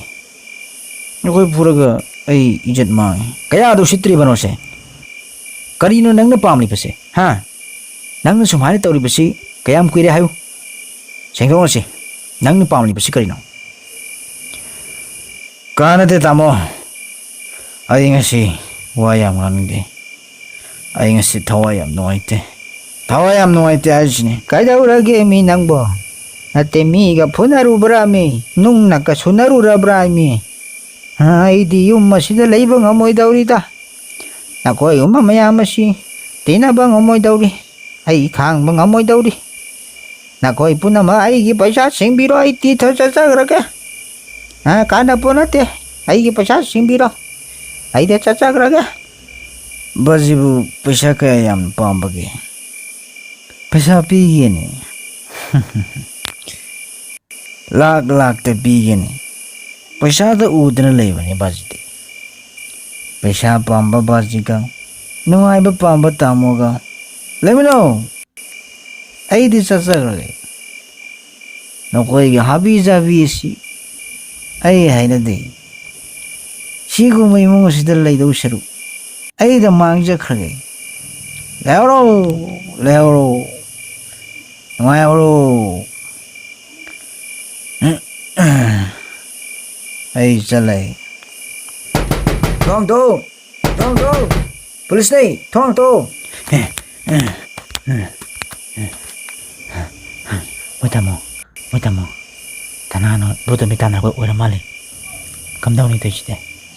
ꯅꯈꯣꯏ ꯐꯨꯔꯒ ꯑꯩ ꯏꯖꯠ ꯃꯥꯡꯉꯦ ꯀꯌꯥꯗꯨ ꯁꯤꯠꯇ꯭ꯔꯤꯕꯅꯣꯁꯦ ꯀꯔꯤꯅꯣ ꯅꯪꯅ ꯄꯥꯝꯂꯤꯕꯁꯦ ꯍꯥ ꯅꯪꯅ ꯁꯨꯃꯥꯏꯅ ꯇꯧꯔꯤꯕꯁꯤ ꯀꯌꯥꯝ ꯀꯨꯏꯔꯦ ꯍꯥꯏꯌꯨ ꯁꯦꯡꯗꯣꯛꯅꯁꯤ ꯅꯪꯅ ꯄꯥꯝꯂꯤꯕꯁꯤ ꯀꯔꯤꯅꯣ ꯀꯥꯟꯅꯗꯦ ꯇꯥꯃꯣ ꯑꯩ ꯉꯁꯤ ꯋꯥ ꯌꯥꯝ ꯉꯥꯡꯅꯤꯡꯗꯦ ꯑꯩ ꯉꯁꯤ ꯊꯋꯥꯏ ꯌꯥꯝ ꯅꯨꯡꯉꯥꯏꯇꯦ ꯊꯋꯥꯏ ꯌꯥꯝ ꯅꯨꯡꯉꯥꯏꯇꯦ ꯍꯥꯏꯁꯤꯅꯤ ꯀꯩꯗꯧꯔꯒꯦ ꯃꯤ ꯅꯪꯕꯣ ꯅꯠꯇꯦ ꯃꯤꯒ ꯐꯨꯅꯔꯨꯕ꯭ꯔꯥ ꯃꯤ ꯅꯨꯡꯅꯀ ꯁꯨꯅꯔꯨꯔꯕ꯭ꯔꯥ ꯃꯤ ꯑꯩꯗꯤ ꯌꯨꯝ ꯑꯁꯤꯗ ꯂꯩꯕ ꯉꯝꯃꯣꯏꯗꯧꯔꯤꯗ ꯅꯈꯣꯏꯒꯨꯝꯕ ꯃꯌꯥꯝ ꯑꯁꯤ ꯇꯤꯟꯅꯕ ꯉꯝꯃꯣꯏꯗꯧꯔꯤ ꯑꯩ ꯈꯥꯡꯕ ꯉꯝꯃꯣꯏꯗꯧꯔꯤ ꯅꯈꯣꯏ ꯄꯨꯝꯅꯃꯛ ꯑꯩꯒꯤ ꯄꯩꯁꯥ ꯁꯤꯡꯕꯤꯔꯣ ꯑꯩ ꯇꯤꯊ ꯆꯠꯆꯈ꯭ꯔꯒꯦ ꯀꯥꯟꯅꯄꯣꯠ ꯅꯠꯇꯦ ꯑꯩꯒꯤ ꯄꯩꯁꯥ ꯁꯤꯡꯕꯤꯔꯣ ꯑꯩꯗ ꯆꯠꯆꯈ꯭ꯔꯒꯦ ꯕꯥꯖꯤꯕꯨ ꯄꯩꯁꯥ ꯀꯌꯥ ꯌꯥꯝꯅ ꯄꯥꯝꯕꯒꯦ ꯄꯩꯁꯥ ꯄꯤꯒꯦꯅꯦ ꯂꯥꯛ ꯂꯥꯛꯇ ꯄꯤꯒꯦꯅꯦ ꯄꯩꯁꯥꯗ ꯎꯗꯅ ꯂꯩꯕꯅꯦ ꯕꯥꯖꯤꯗꯤ ꯄꯩꯁꯥ ꯄꯥꯝꯕ ꯕꯥꯖꯤꯒ ꯅꯨꯡꯉꯥꯏꯕ ꯄꯥꯝꯕ ꯇꯥꯃꯣꯒ ꯂꯩꯃꯤꯟꯅꯧ ꯑꯩꯗꯤ ꯆꯠꯆꯈ꯭ꯔꯒꯦ ꯅꯈꯣꯏꯒꯤ ꯍꯥꯕꯤ ꯖꯥꯕꯤ ꯑꯁꯤ ꯑꯩ ꯍꯩꯅꯗꯦ ꯁꯤꯒꯨꯝꯕ ꯏꯃꯨꯡ ꯑꯁꯤꯗ ꯂꯩꯗꯧ ꯁꯔꯨꯛ ꯑꯩꯗ ꯃꯥꯡꯖꯈ꯭ꯔꯒꯦ ꯂꯩꯍꯧꯔꯣ ꯂꯩꯍꯧꯔꯣ ꯅꯨꯡꯉꯥꯏꯍꯧꯔꯣ ꯑꯩ ꯆꯠꯂꯦ ꯊꯣꯡ ꯊꯣꯡ ꯄꯨꯂꯤꯁꯅꯤ ꯊꯣꯡ ꯃꯣꯏ ꯇꯥꯃꯣ ꯀꯅꯥꯅꯣ ꯕꯨꯇꯣꯝꯕꯤ ꯇꯥꯟꯅꯕ ꯑꯣꯏꯔ ꯃꯥꯜꯂꯦ ꯀꯝꯗꯧꯅꯤ ꯇꯧꯔꯤꯁꯤꯗꯤ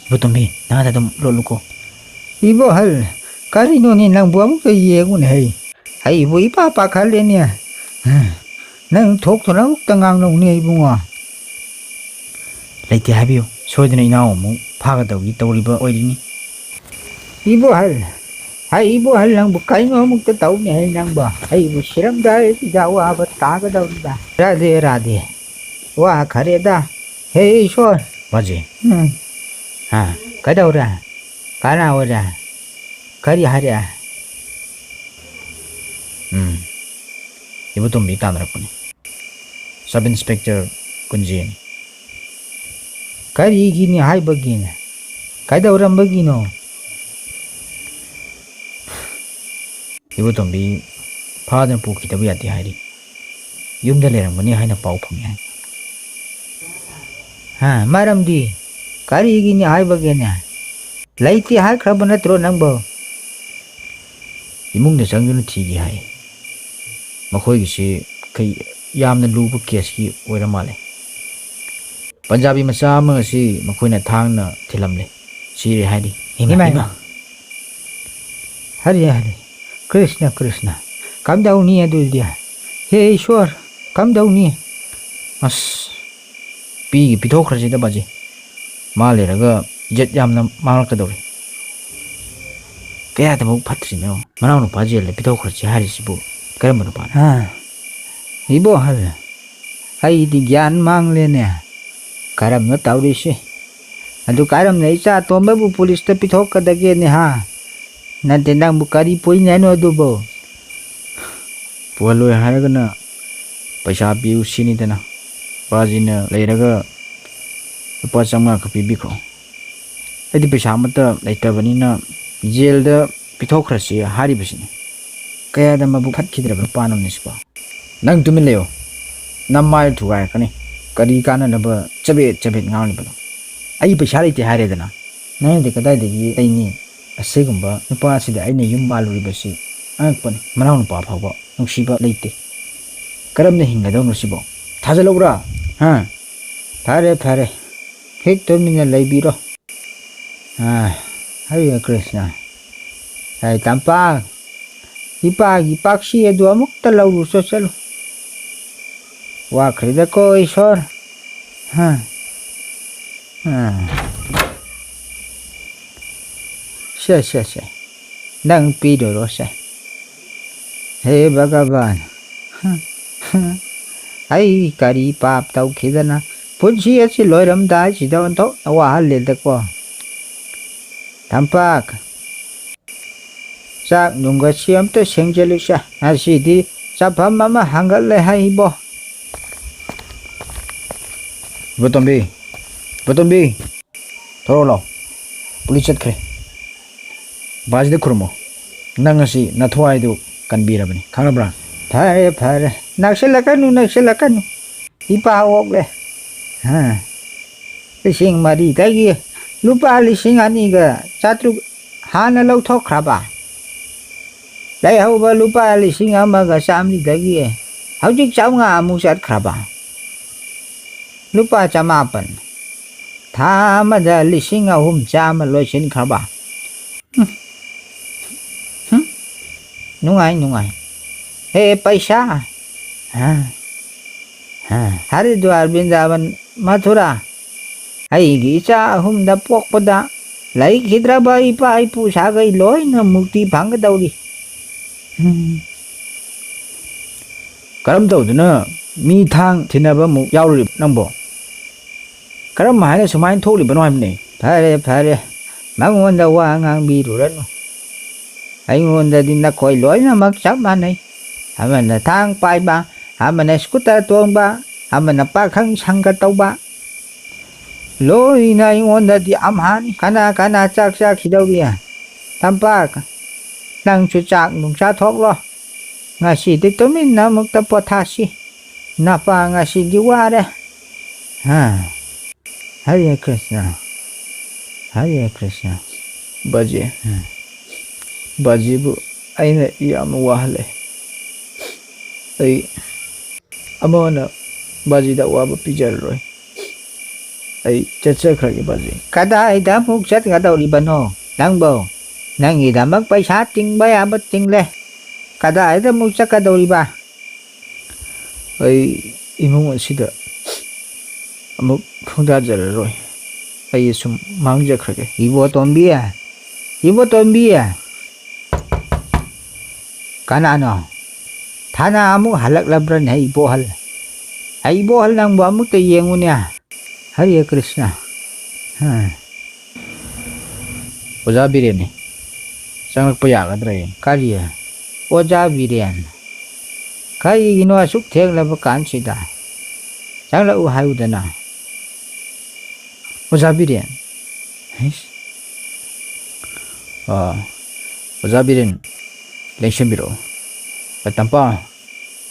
ꯕꯨꯇꯣꯝꯕꯤ ꯅꯪꯗ ꯑꯗꯨꯝ ꯂꯣꯠꯂꯨꯀꯣ 이보할 까리노니 낭 뭐하고 얘기는 해 아이 뭐 이빠 갈래냐 난 독도나 욱당강 놈네 이붕어 ꯂꯩꯇꯦ ꯍꯥꯏꯕꯤꯌꯨ ꯁꯣꯏꯗꯅ ꯏꯅꯥꯎ ꯑꯃꯨꯛ ꯐꯥꯒꯗꯧꯒꯤ ꯇꯧꯔꯤꯕ ꯑꯣꯏꯔꯤꯅꯤ 이보할 이보할 낭 뭐 까이노 먹다 다우네 해 낭봐 아이 뭐 실험다 자와 뭐 따가다운다 라데 와 가래다 헤이 쇼 바지 가다오라 가나오라 가리 하랴 이부tom비 따느라꾸네 서브 인스펙터 군지니 가리기니 하이버기니 가다오란 버기노 이부tom비 파दन पुखिदबु यादे हाइरि युमदा लेरंगबनि हाइना पाउ फंगे 마람디 가리기니 하이버기니 라이티 하이크라보 नत्रो नंबो इमुंगदे चंगदुना थिगी हाइ मखोइगिसि कै यामना लुबु केसकी ओइरा माले पंजाबी मचा अमगसि मखोइना थांगना थिलमले सिरे हाइरि इमा हरि कृष्ण कम डाउनी अदुलदिया हे ईश्वर कम डाउनी अस पीगी पिथोखरसिदा बाजी मा लेरगा इज्जत यामना मांगलकदौरे कयादमु फत्रिनो मनाउ नुपा जेलले पिथोखरसि हारिसिबु करम नुपा इबो हल अइदि ज्ञान मांगलेने करम न तौरिसि अदु करम नै चा तोंबबु पुलिस त पिथोकदगेने हा नते नंबु करी पोइनैनो अदुबो पुहलोय हारगना पैसा पिउ सिनिदना बाजिना लेरगा लुपा 500 खपिबिखो अदि पैसा मत लैतबनिना जेलदा पिथोखरसि हारिबसिनि कयादा मबु फटखिद्रबा पानमनिसबा नंग तुमिन लेयो नमाय थुगाय कनी करी काननब चबेत ngaunibano ai पैसा लैते हारेदना नैदे कदाइदगी अइनि असेगुंबा नुपा सिदा अइने युम मालुरिबसि आंकपने मनाउ नुपा फावबा नुसिबा लैते करमने हिंगदौनो सिबो थाजलौरा फारे फिर तुमिना लैबिरो हरि कृष्ण हाय तंपा इपागी पाक्षी अदु अमुक्त लौरु चलो वाखरिदको ईश्वर से नंग पीडोरो से हे भगवान ꯑꯩ ꯀꯔꯤ ꯄꯥꯞ ꯇꯧꯈꯤꯗꯅ ꯄꯨꯟꯁꯤ ꯑꯁꯤ ꯂꯣꯏꯔꯝꯗꯥꯏꯁꯤꯗ ꯑꯣꯟꯊꯣꯛꯅ ꯋꯥꯍꯜꯂꯦꯗꯀꯣ ꯇꯝꯄꯥꯛ ꯆꯥꯛ ꯅꯨꯡꯒꯁꯤ ꯑꯝꯇ ꯁꯦꯡꯖꯜꯂꯨꯁꯦ ꯉꯁꯤꯗꯤ ꯆꯥꯐꯝ ꯑꯃ ꯍꯥꯡꯒꯠꯂꯦ ꯍꯥꯏꯕꯣ ꯏꯕꯣꯇꯣꯝꯕꯤ ꯏꯕꯣꯇꯣꯝꯕꯤ ꯊꯣꯔꯛꯑꯣ ꯂꯥꯎ ꯄꯨꯂꯤꯁ ꯆꯠꯈ꯭ꯔꯦ ꯕꯥꯁꯤꯗ ꯈꯨꯔꯨꯝꯃꯣ ꯅꯪ ꯉꯁꯤ ꯅꯊꯋꯥꯏꯗꯨ ꯀꯟꯕꯤꯔꯕꯅꯤ ꯈꯪꯉꯕ꯭ꯔꯥ ꯐꯔꯦ ꯐꯔꯦ ꯅꯛꯁꯤꯜꯂꯛꯀꯅꯨ ꯏꯄꯥ ꯑꯣꯛꯂꯦ ꯂꯤꯁꯤꯡ ꯃꯔꯤꯗꯒꯤ ꯂꯨꯄꯥ 2,400 ꯍꯥꯟꯅ ꯂꯧꯊꯣꯛꯈ꯭ꯔꯕ ꯂꯩꯍꯧꯕ ꯂꯨꯄꯥ 1,100ꯗꯒꯤ ꯍꯧꯖꯤꯛ 900 ꯑꯃꯨꯛ ꯆꯠꯈ꯭ꯔꯕ ꯂꯨꯄꯥ 900 ꯊꯥ ꯑꯃꯗ 3,100 ꯂꯣꯏꯁꯤꯟꯈ꯭ꯔꯕ ꯅꯨꯡꯉꯥꯏ ꯍꯦ ꯄꯩꯁꯥ ꯍꯔꯤꯗ꯭ꯋꯥꯔ ꯕ꯭ꯔꯤꯟꯗꯥꯕꯟ ꯃꯊꯨꯔꯥ ꯑꯩꯒꯤ ꯏꯆꯥ 3ꯗ ꯄꯣꯛꯄꯗ ꯂꯩꯈꯤꯗ꯭ꯔꯕ ꯏꯄꯥ ꯏꯄꯨ ꯁꯥꯒꯩ ꯂꯣꯏꯅ ꯃꯨꯛꯇꯤ ꯐꯪꯒꯗꯧꯔꯤ ꯀꯔꯝ ꯇꯧꯗꯨꯅ ꯃꯤ ꯊꯥꯡ ꯊꯤꯟꯅꯕ ꯑꯃꯨꯛ ꯌꯥꯎꯔꯨꯔꯤꯕ ꯅꯪꯕꯣ ꯀꯔꯝ ꯍꯥꯏꯅ ꯁꯨꯃꯥꯏꯅ ꯊꯣꯛꯂꯤꯕꯅꯣ ꯍꯥꯏꯕꯅꯤ ꯐꯔꯦ ꯃꯉꯣꯟꯗ ꯋꯥ ꯉꯥꯡꯕꯤꯔꯨꯔꯅꯨ ꯑꯩꯉꯣꯟꯗꯗꯤ ꯅꯈꯣꯏ ꯂꯣꯏꯅꯃꯛ ꯆꯞ ꯃꯥꯟꯅꯩ ꯑꯃꯅ ꯊꯥꯡ ꯄꯥꯏꯕ ꯑꯃꯅ ꯁ꯭ꯀꯨꯇꯔ ꯇꯣꯡꯕ ꯑꯃꯅ ꯄꯥꯈꯪ ꯁꯪꯒ ꯇꯧꯕ ꯂꯣꯏꯅ ꯑꯩꯉꯣꯟꯗꯗꯤ ꯑꯝꯍꯥꯅꯤ ꯀꯅꯥ ꯆꯥꯛ ꯆꯥꯈꯤꯗꯧꯔꯤ ꯇꯝꯄꯥꯛ ꯅꯪꯁꯨ ꯆꯥꯛ ꯅꯨꯡ ꯆꯥꯊꯣꯛꯂꯣ ꯉꯁꯤꯗꯤ ꯇꯨꯃꯤꯟꯅ ꯑꯃꯨꯛꯇ ꯄꯣꯊꯥꯁꯤ ꯅꯄꯥ ꯉꯁꯤꯗꯤ ꯋꯥꯔꯦ ꯍꯔꯦ ꯀ꯭ꯔꯤꯁꯅ ꯕꯥꯖꯤ ꯕꯥꯖꯤꯕꯨ ꯑꯩꯅ ꯌꯥꯝꯅ ꯋꯥꯍꯜꯂꯦ ꯑꯩ ꯑꯃꯨꯛ ꯕꯥꯖꯤꯗ ꯑꯋꯥꯕ ꯄꯤꯖꯔꯔꯣই ꯑꯩ ꯆꯠꯆꯈ꯭ꯔꯒꯦ ꯕꯥꯖꯤ ꯀꯗꯥꯏꯗ ꯑꯃꯨꯛ ꯆꯠꯀꯗꯧꯔꯤꯕꯅꯣ ꯅꯪꯕꯣ ꯅꯪꯒꯤꯗꯃꯛ ꯄꯩꯁꯥ ꯇꯤꯡꯕ ꯌꯥꯕ ꯇꯤꯡꯂꯦ ꯀꯗꯥꯏꯗ ꯑꯃꯨꯛ ꯆꯠꯀꯗꯧꯔꯤꯕ ꯑꯩ ꯏꯃꯨꯡ ꯑꯁꯤꯗ ꯑꯃꯨꯛ ꯈꯣꯡꯗꯥꯖꯔꯔꯣꯏ ꯑꯩ ꯁꯨꯝ ꯃꯥꯡꯖꯈ꯭ꯔꯒꯦ 이보tom비 ꯀꯅꯥꯅꯣ ꯊꯥꯅ ꯑꯃꯨꯛ ꯍꯜꯂꯛꯂꯕ꯭ꯔꯅꯦ 이보ꯍꯜ ꯅꯪꯕꯨ ꯑꯃꯨꯛꯇ ꯌꯦꯡꯉꯨꯅꯦ ꯍꯔꯦ ꯀ꯭ꯔꯤꯁꯅ ꯑꯣꯖꯥ ꯕꯤꯔꯦꯟꯅꯤ ꯆꯪꯂꯛꯄ ꯌꯥꯒꯗ꯭ꯔꯥ ꯀꯔꯤ ꯑꯣꯖꯥ ꯕꯤꯔꯦꯟ ꯀꯔꯤꯒꯤꯅꯣ ꯑꯁꯨꯛ ꯊꯦꯡꯂꯕ ꯀꯥꯟꯁꯤꯗ ꯆꯪꯂꯛꯎ ꯍꯥꯏꯌꯨꯗꯅ ꯑꯣꯖꯥ ꯕꯤꯔꯦꯟ ꯑꯣꯖꯥ ꯕꯤꯔꯦꯟ ꯂꯦꯡꯁꯤꯟꯕꯤꯔꯛꯑꯣ ꯇꯝꯄꯥ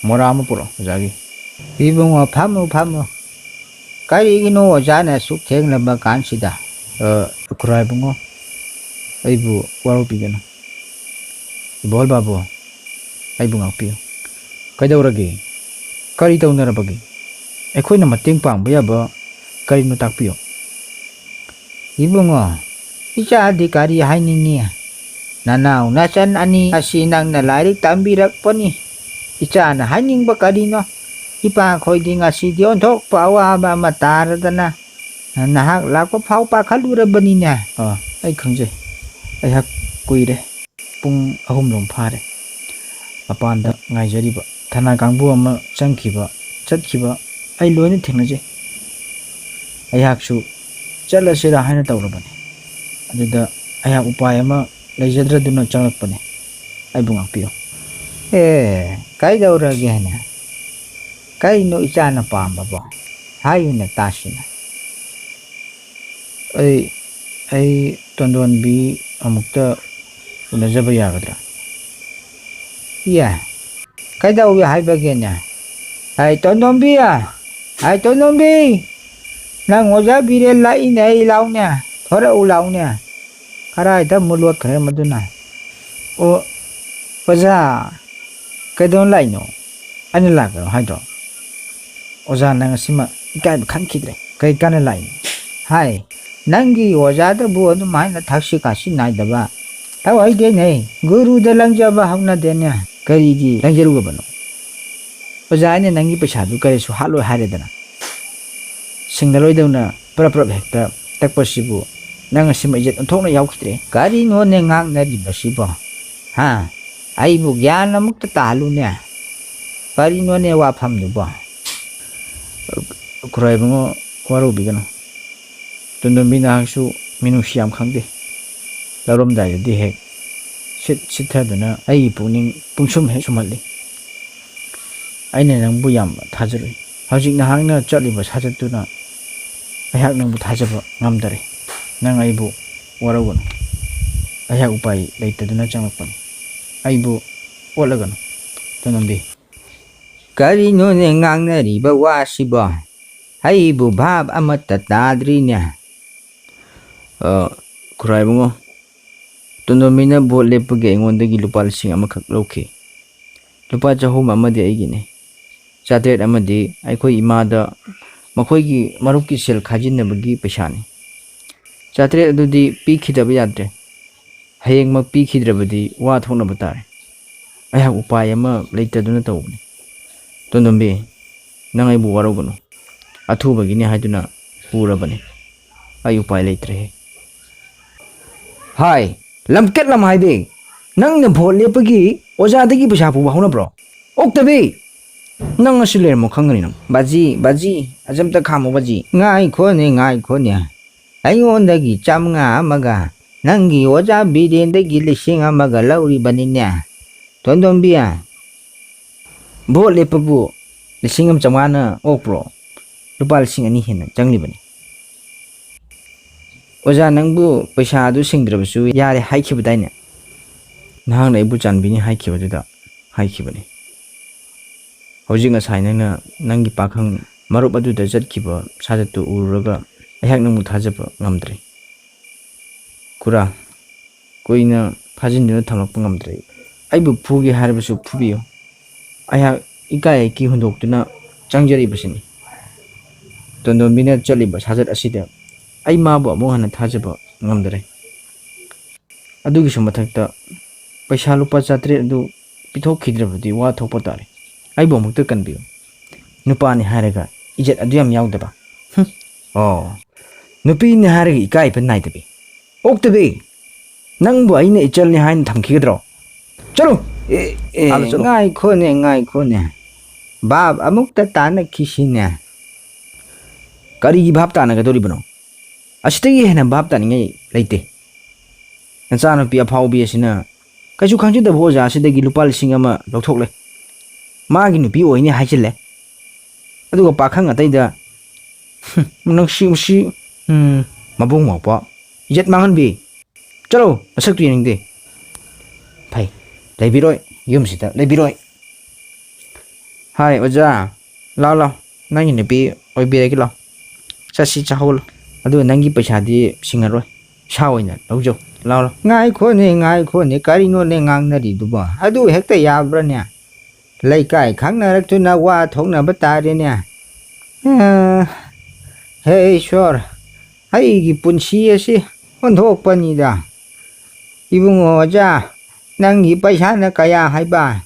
ꯃꯣꯔꯥ ꯑꯃ ꯄꯨꯔꯛꯑꯣ ꯑꯣꯖꯥꯒꯤ 이봉어 ꯐꯝꯃꯨ ꯀꯔꯤꯒꯤꯅꯣ ꯑꯣꯖꯥꯅ ꯑꯁꯨꯛ ꯊꯦꯡꯂꯕ ꯀꯥꯟꯁꯤꯗ ꯈꯨꯔꯥꯏ ꯏꯕꯨꯡꯉꯣ ꯑꯩꯕꯨ ꯋꯥꯔꯧꯕꯤꯒꯅꯨ ꯏꯕꯣꯍꯜ ꯕꯥꯕꯨ ꯑꯩꯕꯨ ꯉꯥꯛꯄꯤꯌꯨ ꯀꯩꯗꯧꯔꯒꯦ ꯀꯔꯤ ꯇꯧꯅꯔꯕꯒꯦ ꯑꯩꯈꯣꯏꯅ ꯃꯇꯦꯡ ꯄꯥꯡꯕ ꯌꯥꯕ ꯀꯔꯤꯅꯣ ꯇꯥꯛꯄꯤꯌꯨ 이봉어 이자ꯗꯤ ꯀꯔꯤ ꯍꯥꯏꯅꯤꯡꯉꯤ ꯅꯅꯥꯎ ꯅꯆꯟ ꯑꯅꯤ ꯑꯁꯤ ꯅꯪꯅ ꯂꯥꯏꯔꯤꯛ ꯇꯝꯕꯤꯔꯛꯄꯅꯤ 이자ꯅ ꯍꯥꯏꯅꯤꯡꯕ ꯀꯔꯤꯅꯣ ꯏꯄꯥꯈꯣꯏꯗꯤ ꯉꯁꯤꯗꯤ ꯑꯣꯟꯊꯣꯛꯄ ꯑꯋꯥꯕ ꯑꯃ ꯇꯥꯔꯗꯅ ꯅꯍꯥꯛ ꯂꯥꯛꯄ ꯐꯥꯎ ꯄꯥꯈꯠꯂꯨꯔꯕꯅꯤꯅꯦ ꯑꯩ ꯈꯪꯖꯩ ꯑꯩꯍꯥꯛ ꯀꯨꯏꯔꯦ ꯄꯨꯡ 3 ꯐꯥꯔꯦ ꯃꯄꯥꯟꯗ ꯉꯥꯏꯖꯔꯤꯕ ꯊꯅꯥ ꯀꯥꯡꯕꯨ ꯑꯃ ꯆꯠꯈꯤꯕ ꯑꯩ ꯂꯣꯏꯅ ꯊꯦꯡꯅꯖꯩ ꯑꯩꯍꯥꯛꯁꯨ ꯆꯠꯂꯁꯤꯔꯥ ꯍꯥꯏꯅ ꯇꯧꯔꯕꯅꯤ ꯑꯗꯨꯗ ꯑꯩꯍꯥꯛ ꯎꯄꯥꯏ ꯑꯃ ꯂꯩꯖꯗ꯭ꯔꯗꯨꯅ ꯆꯪꯂꯛꯄꯅꯤ ꯑꯩꯕꯨ ꯉꯥꯛꯄꯤꯌꯨ ꯀꯩꯗꯧꯔꯒꯦꯅꯦ ꯀꯩꯅꯣ 이자ꯅ ꯄꯥꯝꯕꯕꯣ ꯍꯥꯏꯌꯨꯅꯦ ꯇꯥꯁꯤꯅꯦ ꯑꯩ ꯇꯣꯟꯗꯣꯟꯕꯤ ꯑꯃꯨꯛꯇ ꯎꯅꯖꯕ ꯌꯥꯒꯗ꯭ꯔꯥ ꯀꯩꯗꯧꯒꯦ ꯍꯥꯏꯕꯒꯦꯅꯦ ꯇꯣꯟꯗꯣꯝꯕꯤ ꯅꯪ ꯑꯣꯖꯥ ꯕꯤꯔꯦꯟ ꯂꯥꯛꯏꯅꯦ ꯑꯩ ꯂꯥꯎꯅꯦ ꯊꯣꯔꯛꯎ ꯂꯥꯎꯅꯦ ꯀꯔꯥꯏꯗ ꯑꯃꯨꯛ ꯂꯣꯠꯈ꯭ꯔꯦ ꯃꯗꯨꯅ ꯑꯣꯖꯥ ꯀꯩꯗꯧꯅ ꯂꯥꯛꯏꯅꯣ ꯑꯩꯅ ꯂꯥꯛꯀꯅꯣ ꯍꯥꯏꯗ꯭ꯔꯣ ꯑꯣꯖꯥ ꯅꯪ ꯉꯁꯤꯃ ꯏꯀꯥꯏꯕ ꯈꯪꯈꯤꯗ꯭ꯔꯦ ꯀꯩ ꯀꯥꯟꯅ ꯂꯥꯛꯏꯅꯣ ꯅꯪꯒꯤ ꯑꯣꯖꯥꯗꯕꯨ ꯑꯗꯨꯃꯥꯏꯅ ꯊꯛꯁꯤ ꯈꯥꯁꯤ ꯅꯥꯏꯗꯕ ꯇꯧꯍꯩꯗꯦꯅꯦ ꯒꯨꯔꯨꯗ ꯂꯪꯖꯕ ꯍꯧꯅꯗꯦꯅꯦ ꯀꯔꯤꯒꯤ ꯂꯪꯖꯔꯨꯒꯕꯅꯣ ꯑꯣꯖꯥ ꯑꯩꯅ ꯅꯪꯒꯤ ꯄꯩꯁꯥꯗꯨ ꯀꯔꯤꯁꯨ ꯍꯥꯠꯂꯣꯏ ꯍꯥꯏꯔꯦꯗꯅ ꯁꯤꯡꯅꯔꯣꯏꯗꯧꯅ ꯄ꯭ꯔꯞ ꯍꯦꯛꯇ ꯇꯛꯄꯁꯤꯕꯨ ꯅꯪ ꯉꯁꯤꯃ ꯏꯖꯠ ꯑꯣꯟꯊꯣꯛꯅ ꯌꯥꯎꯈꯤꯗ꯭ꯔꯦ ꯀꯔꯤꯅꯣꯅꯦ ꯉꯥꯡꯅꯔꯤꯕꯁꯤꯕꯣ ꯑꯩꯕꯨ ꯒ꯭ꯌꯥꯟ ꯑꯃꯨꯛꯇ ꯇꯥꯍꯜꯂꯨꯅꯦ ꯀꯔꯤꯅꯣꯅꯦ ꯋꯥꯐꯝꯗꯨꯕꯣ ꯈꯨꯔꯥꯏꯕꯨꯡꯉꯣ ꯋꯥꯔꯧꯕꯤꯒꯅꯨ ꯇꯣꯟꯗꯣꯟꯕꯤ ꯅꯍꯥꯛꯁꯨ ꯃꯤꯅꯨꯡꯁꯤ ꯌꯥꯝ ꯈꯪꯗꯦ ꯂꯧꯔꯝꯗꯥꯏꯗꯗꯤ ꯍꯦꯛ ꯁꯤꯠꯊꯗꯨꯅ ꯑꯩꯒꯤ ꯄꯨꯛꯅꯤꯡ ꯄꯨꯡꯁꯨꯝ ꯍꯦꯛ ꯁꯨꯝꯍꯠꯂꯤ ꯑꯩꯅ ꯅꯪꯕꯨ ꯌꯥꯝ ꯊꯥꯖꯔꯨꯏ ꯍꯧꯖꯤꯛ ꯅꯍꯥꯛꯅ ꯆꯠꯂꯤꯕ ꯁꯥꯖꯠꯇꯨꯅ ꯑꯩꯍꯥꯛ ꯅꯪꯕꯨ ꯊꯥꯖꯕ ꯉꯝꯗꯔꯦ ꯅꯪ ꯑꯩꯕꯨ ꯋꯥꯔꯧꯒꯅꯨ ꯑꯩꯍꯥꯛ ꯎꯄꯥꯏ ꯂꯩꯇꯗꯨꯅ ꯆꯪꯂꯛꯄꯅꯤ ꯑꯩꯕꯨ ꯑꯣꯠꯂꯒꯅꯨ ꯇꯣꯟꯗꯣꯟꯕꯤ ꯀꯔꯤꯅꯣꯅꯦ ꯉꯥꯡꯅꯔꯤꯕ ꯋꯥꯁꯤꯕꯣ ꯑꯩꯕꯨ ꯚꯥꯞ ꯑꯃꯠꯇ ꯇꯥꯗ꯭ꯔꯤꯅꯦ ꯈꯨꯔꯥꯏꯕꯨꯡꯉꯣ ꯇꯣꯟꯗꯣꯟꯕꯤꯅ ꯚꯣꯠ ꯂꯦꯞꯄꯒꯤ ꯑꯩꯉꯣꯟꯗꯒꯤ ꯂꯨꯄꯥ 1,000 ꯂꯧꯈꯤ ꯂꯨꯄꯥ 100 ꯑꯃꯗꯤ ꯑꯩꯒꯤꯅꯤ 900 ꯑꯃꯗꯤ ꯑꯩꯈꯣই ꯏꯃꯥꯗ ꯃꯈꯣꯏꯒꯤ ꯃꯔꯨꯞꯀꯤ ꯁꯦꯜ ꯈꯥꯖꯤꯟꯅꯕꯒꯤ ꯄꯩꯁꯥꯅꯤ 900 ꯑꯗꯨꯗꯤ ꯄꯤꯈꯤꯗꯕ ꯌꯥꯗ꯭ꯔꯦ ꯍꯌꯦꯡꯃꯛ ꯄꯤꯈꯤꯗ꯭ꯔꯕꯗꯤ ꯋꯥ ꯊꯣꯛꯅꯕ ꯇꯥꯔꯦ ꯑꯩꯍꯥꯛ ꯎꯄꯥꯏ ꯑꯃ ꯂꯩꯇꯗꯨꯅ ꯇꯧꯕꯅꯤ ꯇꯣꯟꯗꯣꯟꯕꯤ ꯅꯪ ꯑꯩꯕꯨ ꯋꯥꯔꯧꯒꯅꯨ ꯑꯊꯨꯕꯒꯤꯅꯤ ꯍꯥꯏꯗꯨꯅ ꯄꯨꯔꯕꯅꯤ ꯑꯩ ꯎꯄꯥꯏ ꯂꯩꯇ꯭ꯔꯦ ꯍꯥꯏ ꯂꯝꯀꯦꯠ ꯂꯝꯍꯥꯏꯕꯤ ꯅꯪꯅ ꯚꯣꯠ ꯂꯦꯞꯄꯒꯤ ꯑꯣꯖꯥꯗꯒꯤ ꯄꯩꯁꯥ ꯄꯨꯕ ꯍꯧꯅꯕ꯭ꯔꯣ ꯑꯣꯛꯇꯕꯤ ꯅꯪ ꯑꯁꯤ ꯂꯩꯔꯝꯃꯣ ꯈꯪꯒꯅꯤ ꯅꯪ ꯕꯥꯖꯤ ꯑꯖꯝꯇ ꯈꯥꯝꯃꯣ ꯕꯥꯖꯤ ꯉꯥꯏꯈꯣꯅꯦ ꯑꯩꯉꯣꯟꯗꯒꯤ 500 ꯑꯃꯒ ꯅꯪꯒꯤ ꯑꯣꯖꯥ ꯕꯤꯔꯦꯟꯗꯒꯤ 1,000 ꯂꯧꯔꯤꯕꯅꯤꯅꯦ ꯇꯣꯟꯗꯣꯟꯕꯤ ꯚꯣꯠ ꯂꯦꯞꯄꯕꯨ 1,500ꯅ ꯑꯣꯛꯄ꯭ꯔꯣ ꯂꯨꯄꯥ 2,000 ꯍꯦꯟꯅ ꯆꯪꯂꯤꯕꯅꯤ ꯑꯣꯖꯥ ꯅꯪꯕꯨ ꯄꯩꯁꯥ ꯑꯗꯨ ꯁꯤꯡꯗ꯭ꯔꯕꯁꯨ ꯌꯥꯔꯦ ꯍꯥꯏꯈꯤꯕꯗꯥꯏꯅꯦ ꯅꯍꯥꯛꯅ ꯑꯩꯕꯨ ꯆꯥꯟꯕꯤꯅꯤ ꯍꯥꯏꯈꯤꯕꯗꯨꯗ ꯍꯥꯏꯈꯤꯕꯅꯤ ꯍꯧꯖꯤꯛ ꯉꯁꯥꯏ ꯅꯪꯅ ꯅꯪꯒꯤ ꯄꯥꯈꯪ ꯃꯔꯨꯞ ꯑꯗꯨꯗ ꯆꯠꯈꯤꯕ ꯁꯥꯖꯠꯇꯨ ꯎꯔꯨꯔꯒ ꯑꯩꯍꯥꯛ ꯅꯪꯕꯨ ꯊꯥꯖꯕ ꯉꯝꯗ꯭ꯔꯦ ꯈꯨꯔꯥ ꯀꯨꯏꯅ ꯐꯥꯖꯤꯟꯗꯨꯅ ꯊꯝꯂꯛꯄ ꯉꯝꯗ꯭ꯔꯦ ꯑꯩꯕꯨ ꯐꯨꯒꯦ ꯍꯥꯏꯔꯕꯁꯨ ꯐꯨꯕꯤꯌꯨ ꯑꯩꯍꯥꯛ ꯏꯀꯥꯏ ꯑꯩꯀꯤ ꯍꯨꯟꯗꯣꯛꯇꯨꯅ ꯆꯪꯖꯔꯤꯕꯁꯤꯅꯤ ꯇꯣꯟꯗꯣꯟꯕꯤꯅ ꯆꯠꯂꯤꯕ ꯁꯥꯖꯠ ꯑꯁꯤꯗ ꯑꯩ ꯃꯥꯕꯨ ꯑꯃꯨꯛ ꯍꯟꯅ ꯊꯥꯖꯕ ꯉꯝꯗ꯭ꯔꯦ ꯑꯗꯨꯒꯤꯁꯨ ꯃꯊꯛꯇ ꯄꯩꯁꯥ ꯂꯨꯄꯥ 900 ꯑꯗꯨ ꯄꯤꯊꯣꯛꯈꯤꯗ꯭ꯔꯕꯗꯤ ꯋꯥ ꯊꯣꯛꯄ ꯇꯥꯔꯦ ꯑꯩꯕꯨ ꯑꯃꯨꯛꯇ ꯀꯟꯕꯤꯌꯨ ꯅꯨꯄꯥꯅꯤ ꯍꯥꯏꯔꯒ ꯏꯖꯠ ꯑꯗꯨ ꯌꯥꯝ ꯌꯥꯎꯗꯕ ꯅꯨꯄꯤꯅꯤ ꯍꯥꯏꯔꯒ ꯏꯀꯥꯏꯕ ꯅꯥꯏꯗꯕꯤ ꯑꯣꯛꯇꯕꯤ ꯅꯪꯕꯨ ꯑꯩꯅ ꯏꯆꯜꯅꯤ ꯍꯥꯏꯅ ꯊꯝꯈꯤꯒꯗ꯭ꯔꯣ ꯆꯠꯂꯨ ꯑꯥꯗ ꯆꯠꯂꯣ ꯉꯥꯏꯈꯣꯅꯦ ꯚꯥꯞ ꯑꯃꯨꯛꯇ ꯇꯥꯅꯈꯤꯁꯤꯅꯦ ꯀꯔꯤꯒꯤ ꯚꯥꯞ ꯇꯥꯅꯒꯗꯧꯔꯤꯕꯅꯣ ꯑꯁꯤꯗꯒꯤ ꯍꯦꯟꯅ ꯚꯥꯞ ꯇꯥꯅꯤꯡꯉꯥꯏ ꯂꯩꯇꯦ ꯅꯆꯥꯅꯨꯄꯤ ꯑꯐꯥꯎꯕꯤ ꯑꯁꯤꯅ ꯀꯩꯁꯨ ꯈꯪꯖꯗꯕ ꯑꯣꯖꯥ ꯑꯁꯤꯗꯒꯤ ꯂꯨꯄꯥ 1,000 ꯂꯧꯊꯣꯛꯂꯦ ꯃꯥꯒꯤ ꯅꯨꯄꯤ ꯑꯣꯏꯅꯤ ꯍꯥꯏꯖꯤꯜꯂꯦ ꯑꯗꯨꯒ ꯄꯥꯈꯪ ꯑꯇꯩꯗ ꯅꯨꯡꯁꯤ ꯃꯕꯨꯡ ꯃꯧꯄ꯭ꯋꯥ ꯏꯖꯠ ꯃꯥꯡꯍꯟꯕꯤ ꯆꯠꯂꯣ ꯅꯁꯛꯇꯨ ꯌꯦꯡꯅꯤꯡꯗꯦ ꯐꯩ ꯂꯩꯕꯤꯔꯣꯏ ꯌꯨꯝꯁꯤꯗ ꯂꯩꯕꯤꯔꯣꯏ ꯍꯥꯏ ꯑꯣꯖꯥ ꯂꯥꯎ ꯅꯪꯒꯤ ꯅꯨꯄꯤ ꯑꯣꯏꯕꯤꯔꯒꯦ ꯂꯥꯎ ꯆꯠꯁꯤ ꯆꯥꯍꯧꯂꯣ ꯑꯗꯨꯒ ꯅꯪꯒꯤ ꯄꯩꯁꯥꯗꯤ ꯁꯤꯡꯉꯔꯣꯏ ꯏꯁꯥ ꯑꯣꯏꯅ ꯂꯧꯖꯧ ꯂꯥꯎ ꯉꯥꯏꯈꯣꯅꯦ ꯀꯔꯤꯅꯣꯅꯦ ꯉꯥꯡꯅꯔꯤꯗꯨꯕꯣ ꯑꯗꯨ ꯍꯦꯛꯇ ꯌꯥꯕ꯭ꯔꯥꯅꯦ ꯂꯩꯀꯥꯏ ꯈꯪꯅꯔꯛꯇꯨꯅ ꯋꯥ ꯊꯣꯛꯅꯕ ꯇꯥꯔꯦꯅꯦ ꯍꯦ ꯏꯁꯣꯔ ꯑꯩꯒꯤ ꯄꯨꯟꯁꯤ ꯑꯁꯤ ꯑꯣꯟꯊꯣꯛꯄꯅꯤꯗ ꯏꯕꯨꯡꯉꯣ ꯑꯣꯖꯥ ꯅꯪꯒꯤ ꯄꯩꯁꯥꯅ ꯀꯌా ꯍꯥꯏꯕ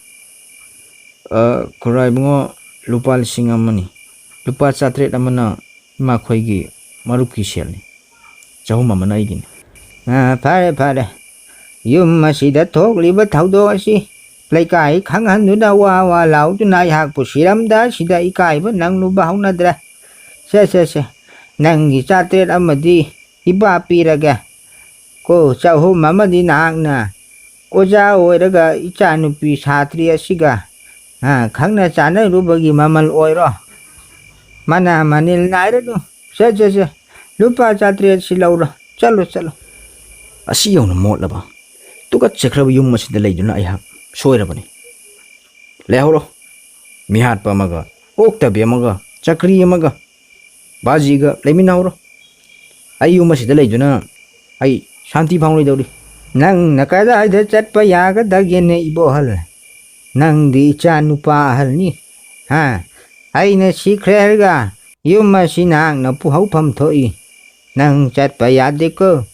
ꯈꯨꯔꯥꯏꯕꯨꯡꯉꯣ ꯂꯨꯄꯥ 1,000ꯅꯤ ꯂꯨꯄꯥ 900 ꯑꯃꯅ ꯏꯃꯥꯈꯣꯏꯒꯤ ꯃꯔꯨꯞꯀꯤ ꯁꯦꯜꯅꯤ 100 ꯑꯃꯅ ꯑꯩꯒꯤꯅꯤ ꯐꯔꯦ ꯌꯨꯝ ꯑꯁꯤꯗ ꯊꯣꯛꯂꯤꯕ ꯊꯧꯗꯣꯛ ꯑꯁꯤ ꯂꯩꯀꯥꯏ ꯈꯪꯍꯟꯗꯨꯅ ꯋꯥ ꯂꯥꯎꯗꯨꯅ ꯑꯩꯍꯥꯛꯄꯨ ꯁꯤꯔꯝꯗꯥꯏꯁꯤꯗ ꯏꯀꯥꯏꯕ ꯅꯪꯂꯨꯕ ꯍꯧꯅꯗ꯭ꯔꯦ ꯁꯦ ꯅꯪꯒꯤ 900 ꯑꯃꯗꯤ ꯏꯄꯥ ꯄꯤꯔꯒꯦ 100 ꯑꯃꯗꯤ ꯅꯍꯥꯛꯅ ꯑꯣꯖꯥ ꯑꯣꯏꯔꯒ ꯏꯆꯥꯅꯨꯄꯤ ꯁꯥꯇ꯭ꯔꯤ ꯑꯁꯤꯒ ꯈꯪꯅ ꯆꯥꯟꯅꯔꯨꯕꯒꯤ ꯃꯃꯜ ꯑꯣꯏꯔꯣ ꯃꯅꯥ ꯃꯅꯤꯜ ꯅꯥꯏꯔꯅꯨ ꯁꯦ ꯂꯨꯄꯥ 900 ꯁꯤ ꯂꯧꯔꯣ ꯆꯠꯂꯣ ꯑꯁꯤ ꯌꯧꯅ ꯃꯣꯠꯂꯕ ꯇꯨꯀꯠꯆꯈ꯭ꯔꯕ ꯌꯨꯝ ꯑꯁꯤꯗ ꯂꯩꯗꯨꯅ ꯑꯩꯍꯥꯛ ꯁꯣꯏꯔꯕꯅꯤ ꯂꯩꯍꯧꯔꯣ ꯃꯤꯍꯥꯠꯄ ꯑꯃꯒ ꯑꯣꯛꯇꯕꯤ ꯑꯃꯒ ꯆꯀ꯭ꯔꯤ ꯑꯃꯒ ꯕꯥꯖꯤꯒ ꯂꯩꯃꯤꯟꯅꯍꯧꯔꯣ ꯑꯩ ꯌꯨꯝ ꯑꯁꯤꯗ ꯂꯩꯗꯨꯅ ꯑꯩ ꯁꯥꯟꯇꯤ ꯐꯪꯂꯣꯏꯗꯧꯔꯤ ꯅꯪꯅ ꯀꯗꯥꯏꯗ ꯆꯠꯄ ꯌꯥꯒꯗꯒꯦꯅꯦ ꯏꯕꯣꯍꯜ ꯅꯪꯗꯤ ꯏꯆꯥ ꯅꯨꯄꯥ ꯑꯍꯜꯅꯤ ꯑꯩꯅ ꯁꯤꯈ꯭ꯔꯦ ꯍꯥꯏꯔꯒ ꯌꯨꯝ ꯑꯁꯤ ꯅꯍꯥꯛꯅ ꯄꯨꯍꯧꯐꯝ ꯊꯣꯛꯏ ꯅꯪ ꯆꯠꯄ ꯌꯥꯗꯦꯀꯣ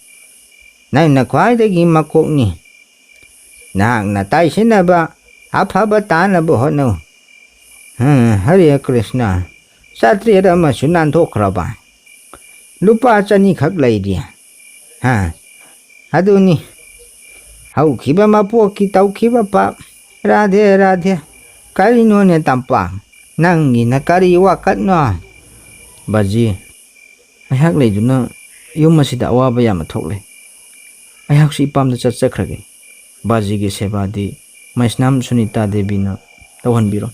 ꯅꯪꯅ ꯈ꯭ꯋꯥꯏꯗꯒꯤ ꯃꯀꯣꯛꯅꯤ ꯅꯍꯥꯛꯅ ꯇꯥꯏꯁꯤꯟꯅꯕ ꯑꯐꯕ ꯇꯥꯅꯕ ꯍꯣꯠꯅꯧ ꯍꯔꯦ ꯀ꯭ꯔꯤꯁꯅ 900 ꯑꯃꯁꯨ ꯅꯥꯟꯊꯣꯛꯈ꯭ꯔꯕ ꯂꯨꯄꯥ 200 ꯈꯛ ꯂꯩꯔꯤ ꯑꯗꯨꯅꯤ ꯍꯧꯈꯤꯕ ꯃꯄꯣꯛꯀꯤ ꯇꯧꯈꯤꯕ ꯄꯥꯞ Radhe Karinonya tampak Nangi na kari wakat no Baji ayhak leiduna yum asida awaba yama thokle ayhak si ipamda chakhrage baji gi sebadi maisnam Sunita Devi na tawhan biro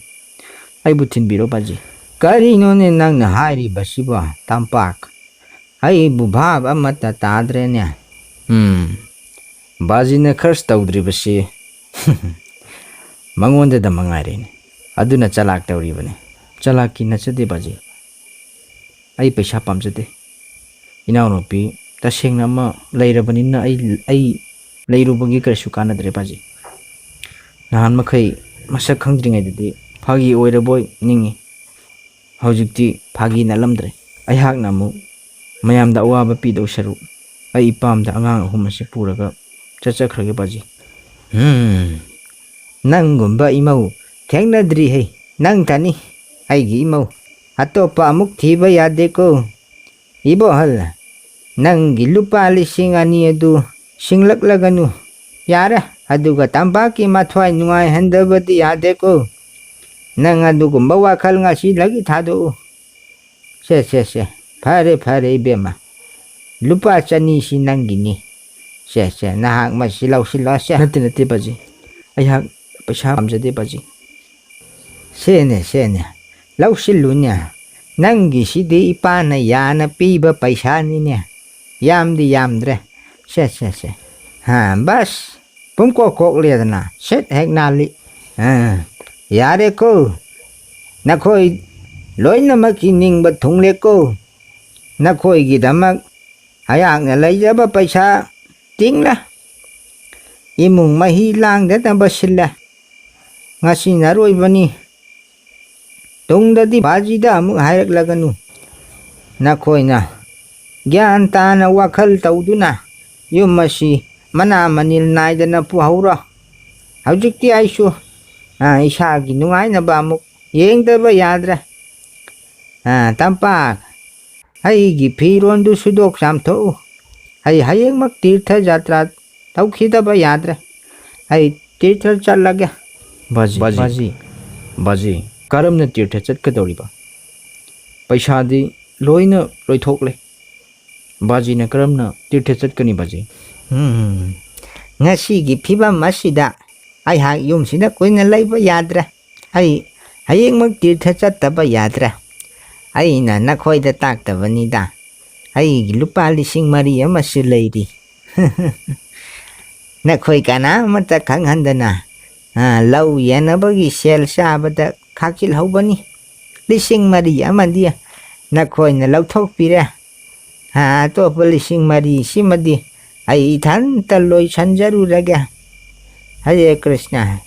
aibu thin biro baji Karinonya nang na hari basiba tampak Ai bubhab amata tadrenya baji na khars tawdri basi mangonda da mangare aduna chalak tawri bane chalaki na chade baji ai paisa pamjade inaw no pi tasengna ma leirabani na ai leirubagi karsu kanadre baji nahan makai masak khangdringai dadi phagi oiraboy ningi hojikti phagi na lamdre ai hak namu mayam da awaba pi do saru ai ipam da angang ahum se puraga chachakhrage baji Nanggumba imau Thengnadri hai Nang tani Aigi imau Atopa amuk thiba yade ko Ibo hal Nanggi lupa lising ani adu Singlaklaganu Yara aduga tambaki mathwai nungai handabati yade ko Nang adugumba wakal ngasi lagi thado Se Phare ibema Lupa chani si nanggini Se nahak masilaw sila se nate baji ai hak paisa pamjade baji Sene Lausilunya Nanggi sidi ipana yana piba paisani niya Yamdi yamdre Se Bas Pumkokok liya na Set hek nali Yare ko Nakoy Loy na makining batung le ko Nakoy gidamak Hayak na layjaba paisa Tingla Imong mahilang data basila Ngasi naroy bani Tungdadi bajida amuk hayak laganu Nakoy na Gyan na wakal tawduna Yung masi Mana manil naida na puhawra Hawjikti aisyo Isagi nungay na ba amuk Yeng daba yadra Tampak Ay gipiron du sudok samto Ay hayeng mak tirtha jatra Tau khida ba yadra Ay tirtha chal lagya Baji karamna tirtha chatkadoriba paisadi loina loithokle baji na karamna tirtha chatkani baji Ngasi gi phiba masida Ay hak yung sida koina layba yadra Ay hayeng mak tirtha chattaba yadra Ay na nakoy da taktaba nida Ay lupa lising Maria masilayri Nakoy ka na matakang handa na Lau yan na bagi sel sabada kakil haubani Lising Maria mandia Nakoy na lau thok pira To pa lising Maria si madi Ay ithan taloy sanjaru raga Hare Krishna